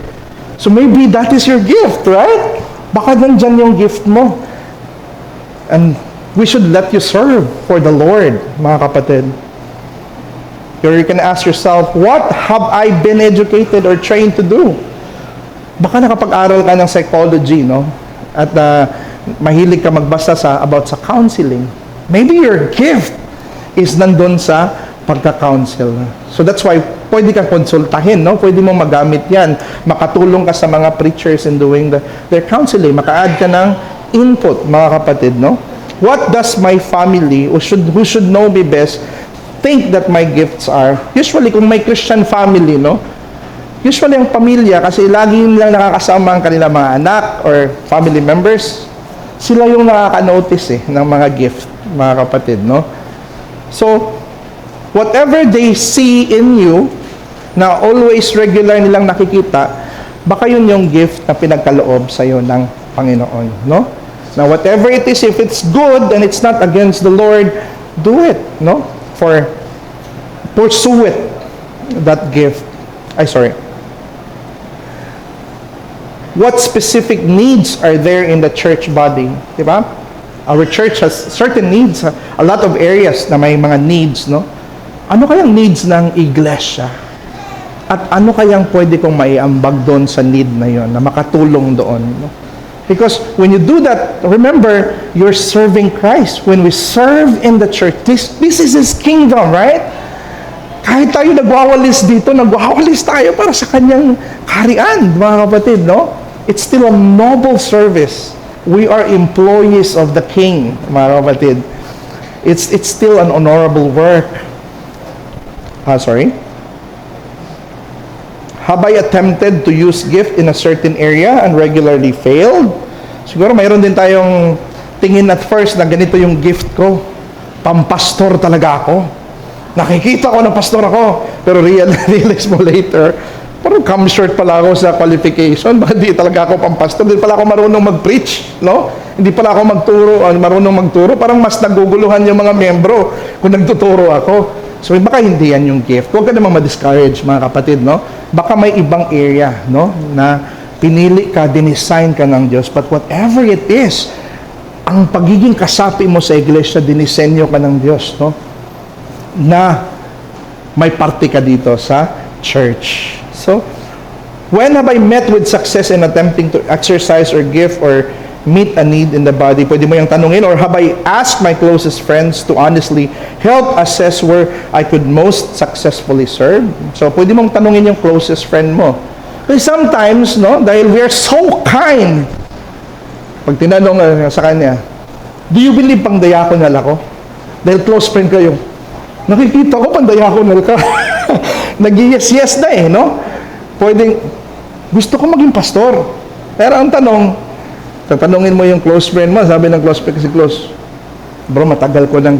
So maybe that is your gift, right? Baka nandyan yung gift mo. And we should let you serve for the Lord, mga kapatid. Or you can ask yourself, what have I been educated or trained to do? Baka nakapag-aral ka ng psychology, no? At mahilig ka magbasa about sa counseling. Maybe your gift is nandun sa pagka-counsel. So that's why pwede kang konsultahin, no? Pwede mong magamit yan. Makatulong ka sa mga preachers in doing their counseling. Maka-add ka ng input, mga kapatid, no? What does my family, who should know me best, think that my gifts are? Usually, kung may Christian family, no? Usually, ang pamilya, kasi lagi nilang nakakasama ang kanilang mga anak or family members, sila yung nakaka-notice ng mga gift, mga kapatid, no? So, whatever they see in you, na always regular nilang nakikita, baka yun yung gift na pinagkaloob sa'yo ng Panginoon, no? Now, whatever it is, if it's good and it's not against the Lord, do it, no? Pursue it, that gift. What specific needs are there in the church body? Diba? Our church has certain needs, a lot of areas na may mga needs, no? Ano kayang needs ng iglesia? At ano kayang pwede kong maiambag doon sa need na yon, na makatulong doon, no? Because when you do that, remember, you're serving Christ. When we serve in the church, this is His kingdom, right? Kahit tayo nagwawalis dito, nagwawalis tayo para sa Kanyang kaharian, mga kapatid, no? It's still a noble service. We are employees of the King, mga kapatid. It's still an honorable work. Have I attempted to use gift in a certain area and regularly failed? Siguro mayroon din tayong tingin at first na ganito yung gift ko. Pampastor talaga ako. Nakikita ko na pastor ako. Pero realize mo later, parang come short pala ako sa qualification. Bakit di talaga ako pampastor? Hindi pala ako marunong mag-preach, no? Hindi pala ako marunong magturo. Parang mas naguguluhan yung mga membro kung nagtuturo ako. So, baka hindi yan yung gift. Huwag ka namang ma-discourage, mga kapatid, no? Baka may ibang area, no? Na pinili ka, dinesign ka ng Diyos. But whatever it is, ang pagiging kasapi mo sa iglesia, dinisenyo ka ng Diyos, no? Na may parte ka dito sa church. So, when have I met with success in attempting to exercise or give or meet a need in the body? Pwede mo yung tanungin. Or have I asked my closest friends to honestly help assess where I could most successfully serve? So, pwede mong tanungin yung closest friend mo. Kasi sometimes, no, dahil we are so kind, pag tinanong sa kanya, do you believe pang diaconal ako? Dahil close friend kayo. Nakikita ko pang diaconal ka. Nag-yes na no? Pwedeng, gusto ko maging pastor. Pero ang tatanungin mo yung close friend mo, sabi ng close friend kasi close, bro, matagal ko nang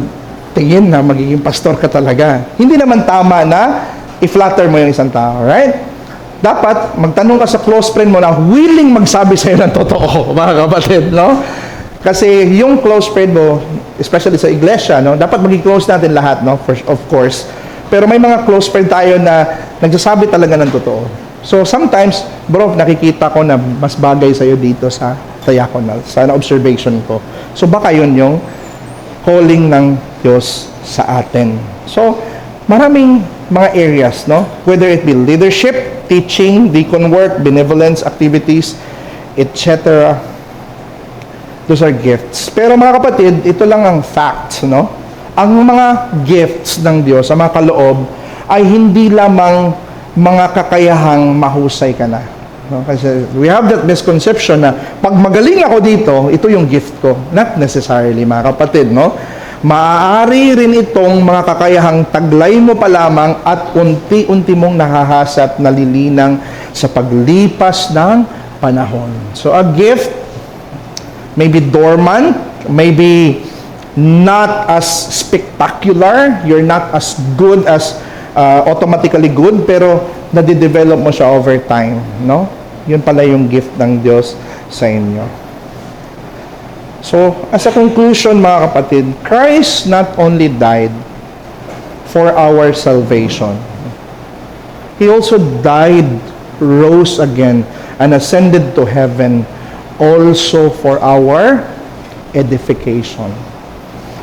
tingin na magiging pastor ka talaga. Hindi naman tama na i-flatter mo yung isang tao, right? Dapat magtanong ka sa close friend mo na willing magsabi sa'yo ng totoo, mga kapatid, no? Kasi yung close friend mo, especially sa iglesia, no, dapat maging close natin lahat, no? Of course. Pero may mga close friend tayo na nagsasabi talaga ng totoo. So sometimes, bro, nakikita ko na mas bagay sa'yo dito sa diaconal, sa observation ko. So baka yun yung calling ng Diyos sa atin. So, maraming mga areas, no? Whether it be leadership, teaching, deacon work, benevolence activities, etc. Those are gifts. Pero mga kapatid, ito lang ang facts, no? Ang mga gifts ng Diyos, ang mga kaloob, ay hindi lamang mga kakayahang mahusay ka na. No? Kasi we have that misconception na pag magaling ako dito, ito yung gift ko. Not necessarily, mga kapatid, no? Maaari rin itong mga kakayahang taglay mo pa lamang at unti-unti mong nahahasat, nalilinang sa paglipas ng panahon. So a gift, maybe dormant, maybe not as spectacular, you're not as good as automatically good, pero nadidevelop mo siya over time, no? Yun pala yung gift ng Diyos sa inyo. So, as a conclusion, mga kapatid, Christ not only died for our salvation, He also died, rose again, and ascended to heaven also for our edification.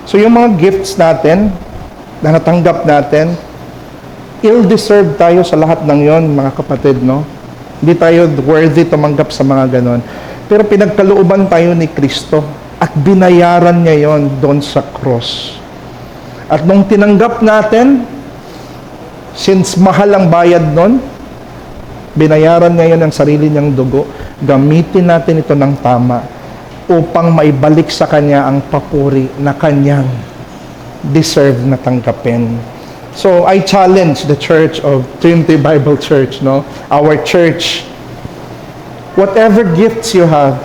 So, yung mga gifts natin, na natanggap natin, ill-deserved tayo sa lahat ng yon, mga kapatid, no? Hindi tayo worthy tumanggap sa mga ganon. Pero pinagkalooban tayo ni Kristo at binayaran niya yon doon sa cross. At nung tinanggap natin, since mahal ang bayad nun, binayaran niya yon ng sarili niyang dugo, gamitin natin ito ng tama upang maibalik sa Kanya ang papuri na Kanyang deserve na tanggapin. So, I challenge the Church of Trinity Bible Church, no? Our church, whatever gifts you have,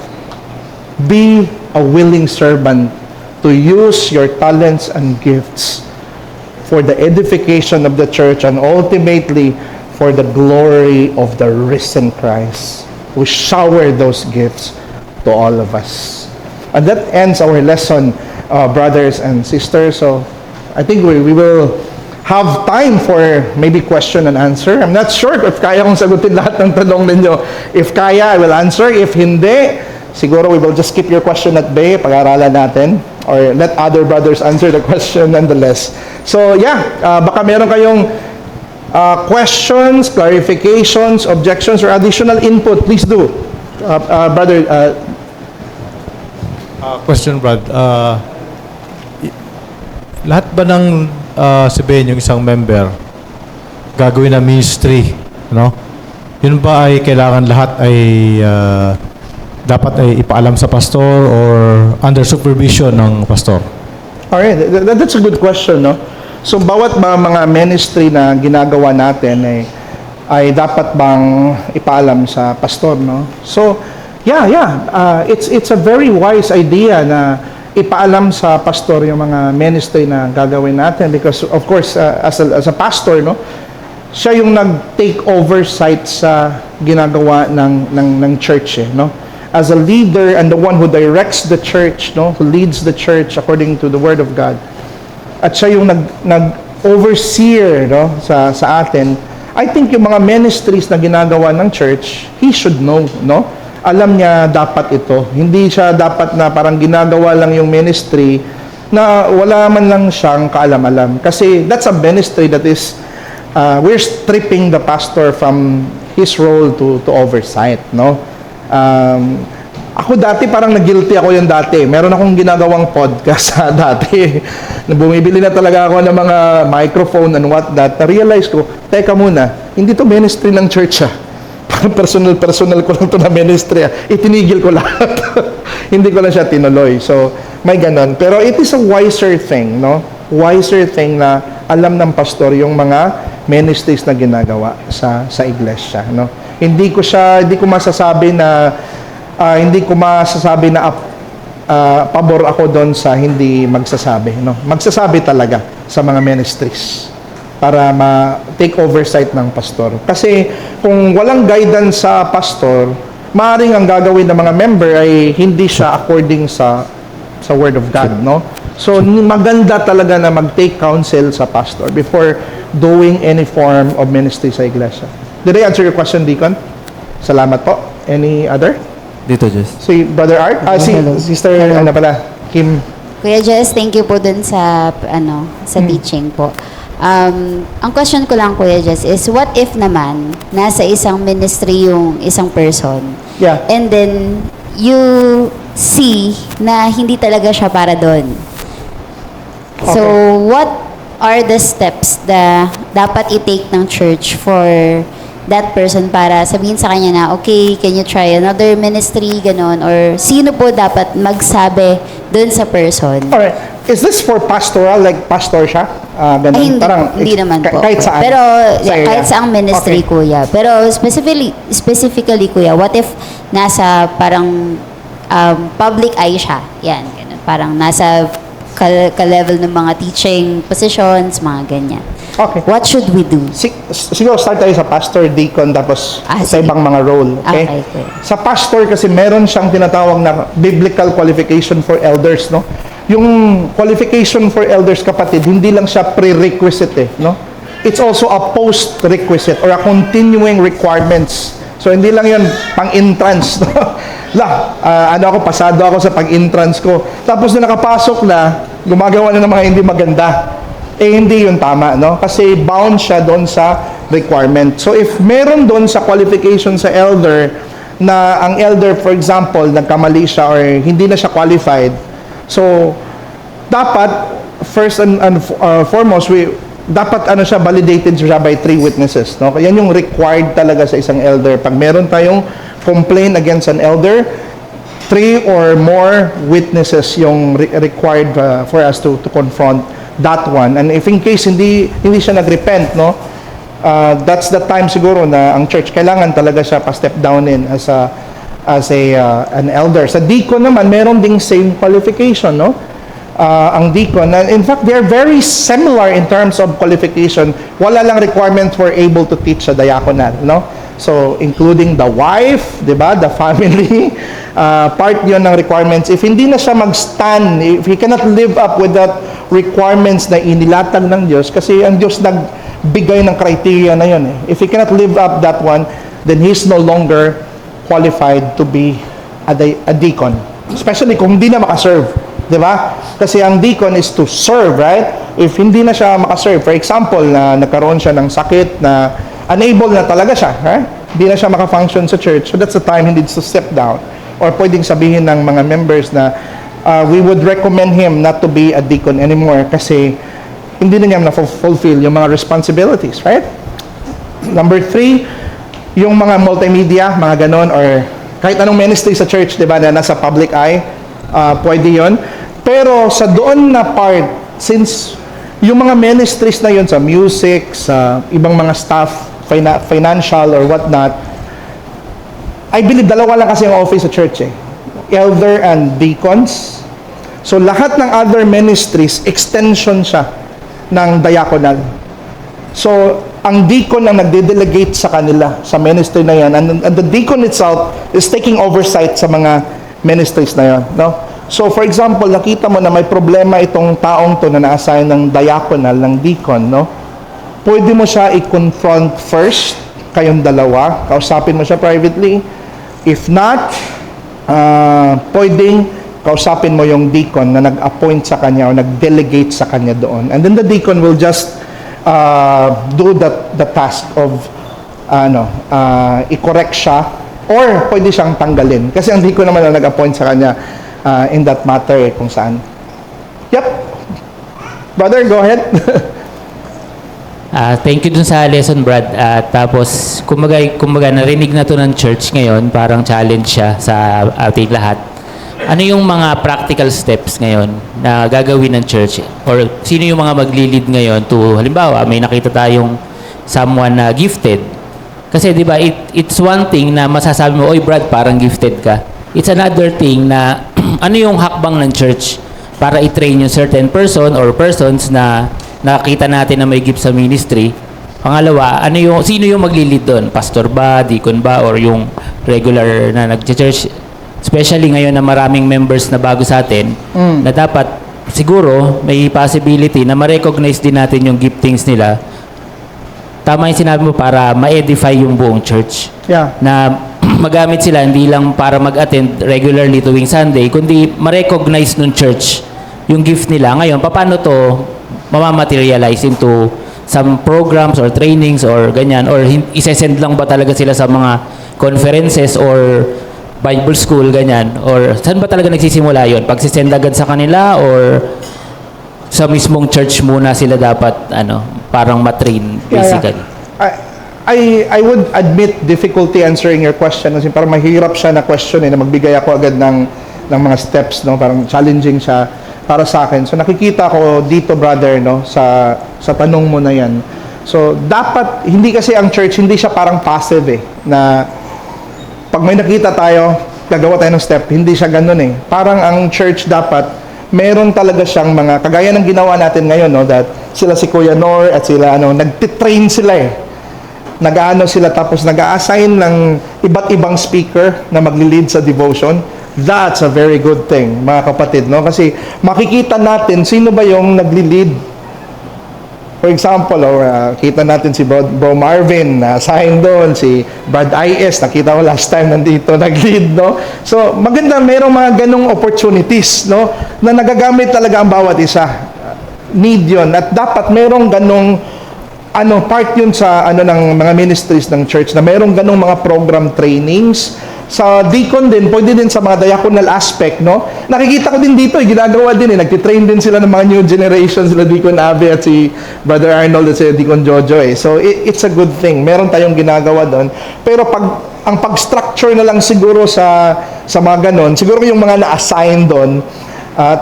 be a willing servant to use your talents and gifts for the edification of the church and ultimately for the glory of the risen Christ, who shower those gifts to all of us. And that ends our lesson, brothers and sisters. So, I think we will have time for maybe question and answer. I'm not sure if kaya kong sagutin lahat ng tanong ninyo. If kaya, I will answer. If hindi, siguro we will just keep your question at bay, pag-aralan natin, or let other brothers answer the question nonetheless. So yeah, baka meron kayong questions, clarifications, objections, or additional input, please do. Brother, question, Brad. Lahat ba ng sabihin yung isang member gagawin na ministry, no? Yun ba ay kailangan lahat ay dapat ay ipaalam sa pastor or under supervision ng pastor? Alright, that's a good question, no? So, bawat mga ministry na ginagawa natin ay dapat bang ipaalam sa pastor, no? So, it's a very wise idea na ipaalam sa pastor yung mga ministry na gagawin natin because, of course, as a pastor, no? Siya yung nag-take oversight sa ginagawa ng church, no? As a leader and the one who directs the church, no, who leads the church according to the Word of God. At siya yung nag-overseer, no, sa atin. I think yung mga ministries na ginagawa ng church, he should know, no? Alam niya dapat ito. Hindi siya dapat na parang ginagawa lang yung ministry na wala man lang siyang kaalam-alam. Kasi that's a ministry that is, we're stripping the pastor from his role to oversight, no? Ako dati parang nag-guilty ako yung dati. Meron akong ginagawang podcast dati. Bumibili na talaga ako ng mga microphone and what that. Na-realize ko, teka muna, hindi to ministry ng church Parang personal ko lang to na ministry Itinigil ko lahat. Hindi ko lang siya tinuloy. So, may ganon. Pero it is a wiser thing, no? Wiser thing na alam ng pastor yung mga ministries na ginagawa sa iglesia, no? Hindi ko masasabi na pabor ako doon sa hindi magsasabi, no? Magsasabi talaga sa mga ministries para ma-take oversight ng pastor. Kasi kung walang guidance sa pastor, maaaring ang gagawin ng mga member ay hindi siya according sa Word of God, no? So maganda talaga na mag-take counsel sa pastor before doing any form of ministry sa iglesia. Did I answer your question, Deacon? Salamat po. Any other? Dito, Jess. Si Brother Art? Sister, Kim. Kuya Jess, thank you po dun sa, teaching po. Ang question ko lang, Kuya Jess, is what if naman nasa isang ministry yung isang person, Yeah. and then you see na hindi talaga siya para doon. So, what are the steps na dapat i-take ng church for that person para sabihin sa kanya na, okay, can you try another ministry, ganon? Or sino po dapat magsabi dun sa person? Alright. Is this for pastoral? Like pastor siya? Ganun. Ay, hindi, Parang, hindi naman po. Kahit saan? Pero Sa area? kahit saang ministry, Okay. Kuya. Pero specifically, Kuya, what if nasa parang public eye siya. Yan, ganun. Parang nasa ka-level ng mga teaching positions, mga ganyan. Okay. What should we do? Siguro start tayo sa pastor, deacon, tapos sa Sige. ibang mga role. Okay? Okay. Sa pastor kasi meron siyang tinatawag na biblical qualification for elders, no? Yung qualification for elders, kapatid, hindi lang siya prerequisite, no? It's also a post-requisite or a continuing requirements. So, hindi lang yun pang-entrance, no? Pasado ako sa pag-entrance ko. Tapos na nakapasok na, gumagawa na ng mga hindi maganda. Hindi yun tama, no? Kasi bound siya doon sa requirement. So, if meron doon sa qualification sa elder, na ang elder, for example, nagkamali siya or hindi na siya qualified, so, dapat, first and foremost, dapat siya, validated siya by 3 witnesses, no? Yan yung required talaga sa isang elder. Pag meron tayong complaint against an elder, 3 or more witnesses yung required for us to confront that one. And if in case hindi siya nagrepent, no? That's the time siguro na ang church kailangan talaga siya pa-step down in as an elder. Sa deacon naman, meron ding same qualification, no? Ang deacon, in fact, they're very similar in terms of qualification. Wala lang requirement for able to teach sa diaconal, no? So, including the wife, di ba? The family, part yun ng requirements. If hindi na siya mag-stand, if he cannot live up with that requirements na inilatag ng Diyos, kasi ang Diyos nagbigay ng criteria na yun. If he cannot live up that one, then he's no longer qualified to be a deacon. Especially kung hindi na makaserve. Diba? Kasi ang deacon is to serve, right? If hindi na siya makaserve, for example, na nagkaroon siya ng sakit, na unable na talaga siya, right? Hindi na siya makafunction sa church, so that's the time he needs to step down. Or pwedeng sabihin ng mga members na we would recommend him not to be a deacon anymore kasi hindi na niya na-fulfill yung mga responsibilities, right? Number 3, yung mga multimedia, mga ganon, or kahit anong ministry sa church, diba, na nasa public eye, pwede yon. Pero sa doon na part, since yung mga ministries na yun sa music, sa ibang mga staff, financial or whatnot, I believe dalawa lang kasi ang office sa church, elder and deacons. So lahat ng other ministries, extension siya ng diaconal. So ang deacon ang nagde-delegate sa kanila sa ministry na yan, and the deacon itself is taking oversight sa mga ministries na yan, no? So, for example, nakita mo na may problema itong taong to na na-assign ng diaconal, ng deacon, no? Pwede mo siya i-confront first, kayong dalawa, kausapin mo siya privately. If not, pwedeng kausapin mo yung deacon na nag-appoint sa kanya o nag-delegate sa kanya doon. And then the deacon will just do the task of i-correct siya, or pwede siyang tanggalin. Kasi ang deacon naman na nag-appoint sa kanya in that matter, kung saan. Yep. Brother, go ahead. Thank you dun sa lesson, Brad. Tapos, kumbaga narinig na to ng church ngayon, parang challenge siya sa ating lahat. Ano yung mga practical steps ngayon na gagawin ng church? Or sino yung mga magli-lead ngayon to, halimbawa, may nakita tayong someone na gifted. Kasi di ba, it's one thing na masasabi mo, oy Brad, parang gifted ka. It's another thing na ano yung hakbang ng church para i-train yung certain person or persons na nakita natin na may gift sa ministry. Pangalawa, sino yung magli-lead doon? Pastor ba, deacon ba, or yung regular na nag-church? Especially ngayon na maraming members na bago sa atin, na dapat siguro may possibility na ma-recognize din natin yung giftings nila. Tama yung sinabi mo, para ma-edify yung buong church. Yeah. Na magamit sila hindi lang para mag-attend regularly tuwing Sunday, kundi ma-recognize ng church yung gift nila. Ngayon, paano to mamamaterialize into some programs or trainings or ganyan? Or isesend lang ba talaga sila sa mga conferences or Bible school, ganyan? Or saan ba talaga nagsisimula yun? Pagsisend agad sa kanila or sa mismong church muna sila dapat parang matrain basically? I would admit difficulty answering your question kasi parang mahirap siya na question na magbigay ako agad ng mga steps, no? Parang challenging siya para sa akin. So nakikita ko dito, brother, no, sa tanong mo na yan. So dapat hindi kasi ang church hindi siya parang passive na pag may nakita tayo, gagawa tayo ng step. Hindi siya ganun eh. Parang ang church dapat, meron talaga siyang mga, kagaya ng ginawa natin ngayon, no, that sila si Kuya Nor at sila, nagtitrain sila eh. Nag-ano sila tapos nag-a-assign ng iba't ibang speaker na magli-lead sa devotion. That's a very good thing, mga kapatid, no? Kasi makikita natin sino ba yung nagli-lead. For example, kita natin si Bro Marvin, na-assign doon, si Brad I.S., nakita ko last time nandito, nag-lead, no? So, maganda, mayroong mga ganong opportunities, no? Na nagagamit talaga ang bawat isa. Need yun. At dapat mayroong ganong part yun sa ng mga ministries ng church na mayroong ganong mga program trainings. Sa deacon din, pwede din sa mga diaconal aspect, no? Nakikita ko din dito, ginagawa din nagtitrain din sila ng mga new generation, sila Deacon Abe at si Brother Arnold at si Deacon Jojo eh. So it's a good thing. Meron tayong ginagawa doon. Pero ang pag-structure na lang siguro sa mga ganon, siguro yung mga na-assign doon,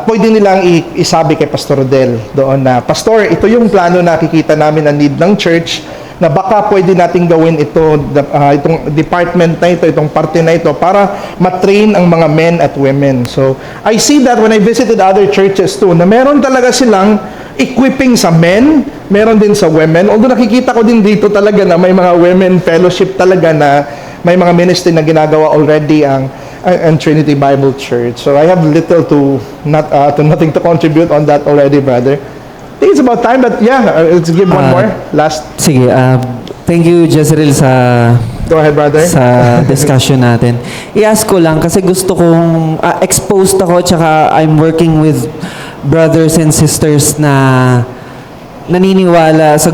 pwede nilang isabi kay Pastor Del doon na, Pastor, ito yung plano na nakikita namin na need ng church, na baka pwede nating gawin itong department na ito, itong parte na ito, para matrain ang mga men at women. So, I see that when I visited other churches too, na meron talaga silang equipping sa men, meron din sa women. Although nakikita ko din dito talaga na may mga women fellowship talaga na may mga ministry na ginagawa already ang Trinity Bible Church. So I have little to nothing to contribute on that already, brother. I think it's about time, but yeah, let's give one more last. Sige, thank you, Jezreel, sa Go ahead, brother. sa discussion natin. I-ask ko lang kasi gusto kong exposed ako, tsaka I'm working with brothers and sisters na naniniwala sa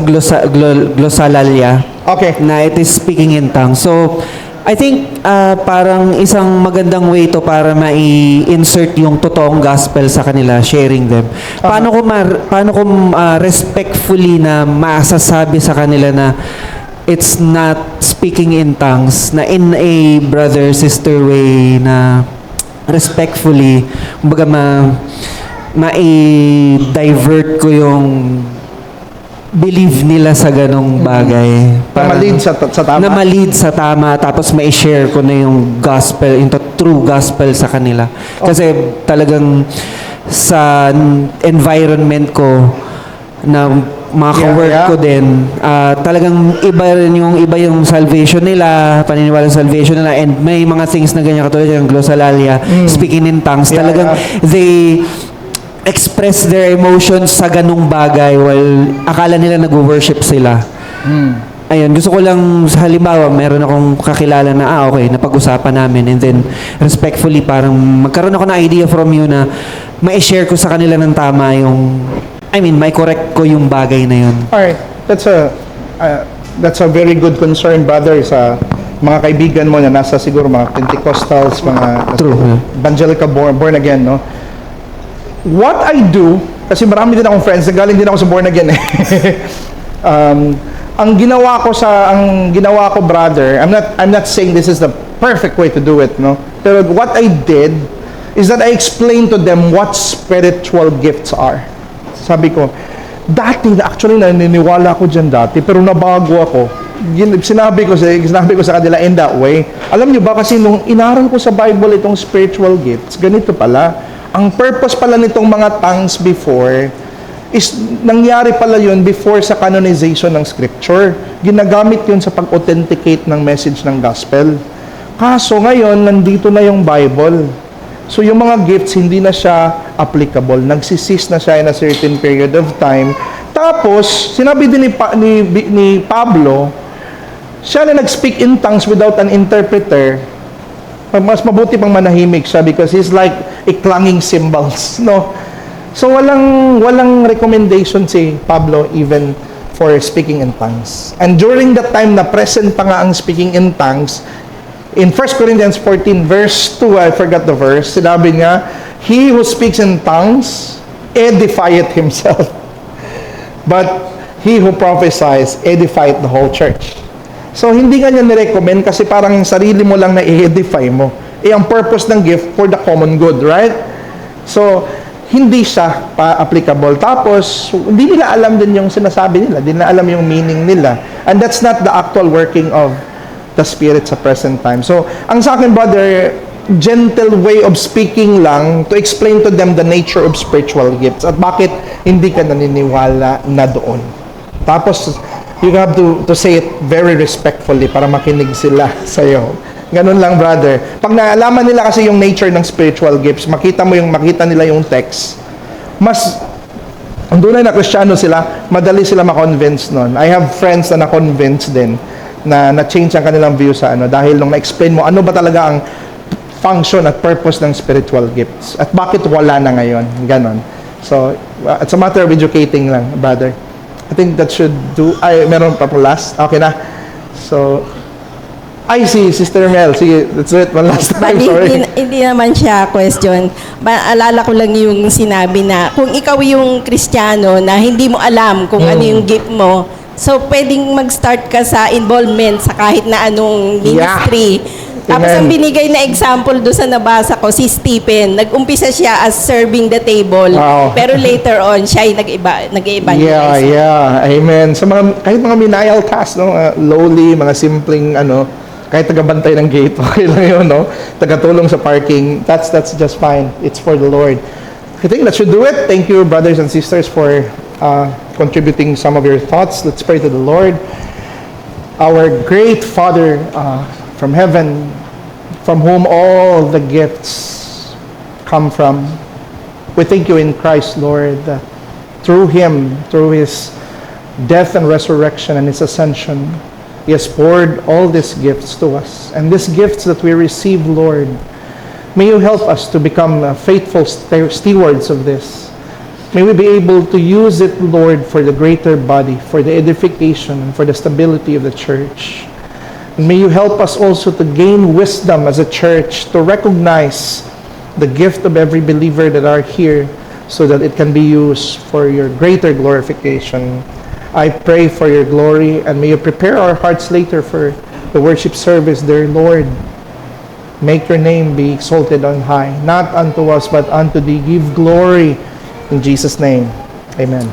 glossolalia. Okay. Na it is speaking in tongues. So, I think parang isang magandang way to para mai-insert yung totoong gospel sa kanila, sharing them. Paano ko respectfully na masasabi sa kanila na it's not speaking in tongues, na in a brother-sister way, na respectfully, kumbaga ma-divert ko yung believe nila sa ganong bagay. Na ma-lead sa tama. Na ma-lead sa tama, tapos ma-share ko na yung gospel, yung true gospel sa kanila. Kasi talagang sa environment ko, na mga ka-work ko din, talagang iba yung salvation nila, paniniwala sa salvation nila, and may mga things na ganyan katulad yung glossolalia, speaking in tongues, talagang they express their emotions sa ganung bagay while akala nila nag-worship sila. Ayun, gusto ko lang, sa halimbawa, meron akong kakilala na, okay, napag-usapan namin, and then, respectfully, parang magkaroon ako ng idea from you na ma-share ko sa kanila ng tama yung, may correct ko yung bagay na yun. Alright, that's a very good concern, brother, sa mga kaibigan mo na nasa siguro mga Pentecostals, mga True. evangelical born again, no? What I do, kasi marami din akong friends, galing din ako sa born again eh. Ang ginawa ko, brother, I'm not saying this is the perfect way to do it, no? Pero what I did is that I explained to them what spiritual gifts are. Sabi ko, actually naniniwala ko dyan dati, pero nabago ako. Sinabi ko sa kanila in that way. Alam niyo ba, kasi nung inaral ko sa Bible itong spiritual gifts, ganito pala. Ang purpose pala nitong mga tongues before is nangyari pala yun before sa canonization ng scripture. Ginagamit yun sa pag-authenticate ng message ng gospel. Kaso ngayon, nandito na yung Bible. So yung mga gifts, hindi na siya applicable. Nagsisis na siya in a certain period of time. Tapos, sinabi din ni Pablo, siya na nag-speak in tongues without an interpreter, mas mabuti pang manahimik siya because he's like a clanging cymbals, no? So walang recommendation si Pablo even for speaking in tongues. And during that time na present pa nga ang speaking in tongues, in 1 Corinthians 14 verse 2, I forgot the verse, sinabi niya, he who speaks in tongues edifieth himself, but he who prophesies edifieth the whole church. So, hindi ka niya nirecommend kasi parang sarili mo lang na i-edify mo. Ang purpose ng gift for the common good, right? So, hindi siya applicable. Tapos, hindi nila alam din yung sinasabi nila. Hindi nila alam yung meaning nila. And that's not the actual working of the Spirit sa present time. So, ang sa akin, brother, gentle way of speaking lang to explain to them the nature of spiritual gifts at bakit hindi ka naniniwala na doon. Tapos, you have to say it very respectfully para makinig sila sa'yo. Ganun lang, brother. Pag naalaman nila kasi yung nature ng spiritual gifts, makita nila yung text, mas ang tunay na Kristiyano sila, madali sila ma-convince nun. I have friends na na-convince din na na-change ang kanilang view sa dahil nung na-explain mo ano ba talaga ang function at purpose ng spiritual gifts at bakit wala na ngayon. Ganon. So, it's a matter of educating lang, brother. I think that should do. Ay, meron pa po last. Okay na. So, si Sister Mel. Sige, let's do it one last time. Bali, Sorry. hindi naman siya question. Maalala ko lang yung sinabi na kung ikaw yung Kristiyano na hindi mo alam kung ano yung gift mo, so pwedeng mag-start ka sa involvement sa kahit na anong ministry. Tapos Amen. ang binigay na example doon sa nabasa ko, si Stephen, nag-umpisa siya as serving the table. Wow. Pero later on, siya ay nag-evangelize. Yeah. Amen. Sa kahit mga menial tasks, no, lowly, mga simpleng, kahit tagabantay ng gate, okay lang yun, no? Tagatulong sa parking, that's just fine. It's for the Lord. I think that should do it. Thank you, brothers and sisters, for contributing some of your thoughts. Let's pray to the Lord. Our great Father from heaven, from whom all the gifts come from, we thank you in Christ, Lord, that through Him, through His death and resurrection and His ascension, He has poured all these gifts to us. And these gifts that we receive, Lord, may you help us to become faithful stewards of this. May we be able to use it, Lord, for the greater body, for the edification, and for the stability of the church. And may you help us also to gain wisdom as a church, to recognize the gift of every believer that are here, so that it can be used for your greater glorification. I pray for your glory, and may you prepare our hearts later for the worship service, dear Lord. Make your name be exalted on high, not unto us, but unto thee. Give glory in Jesus' name. Amen.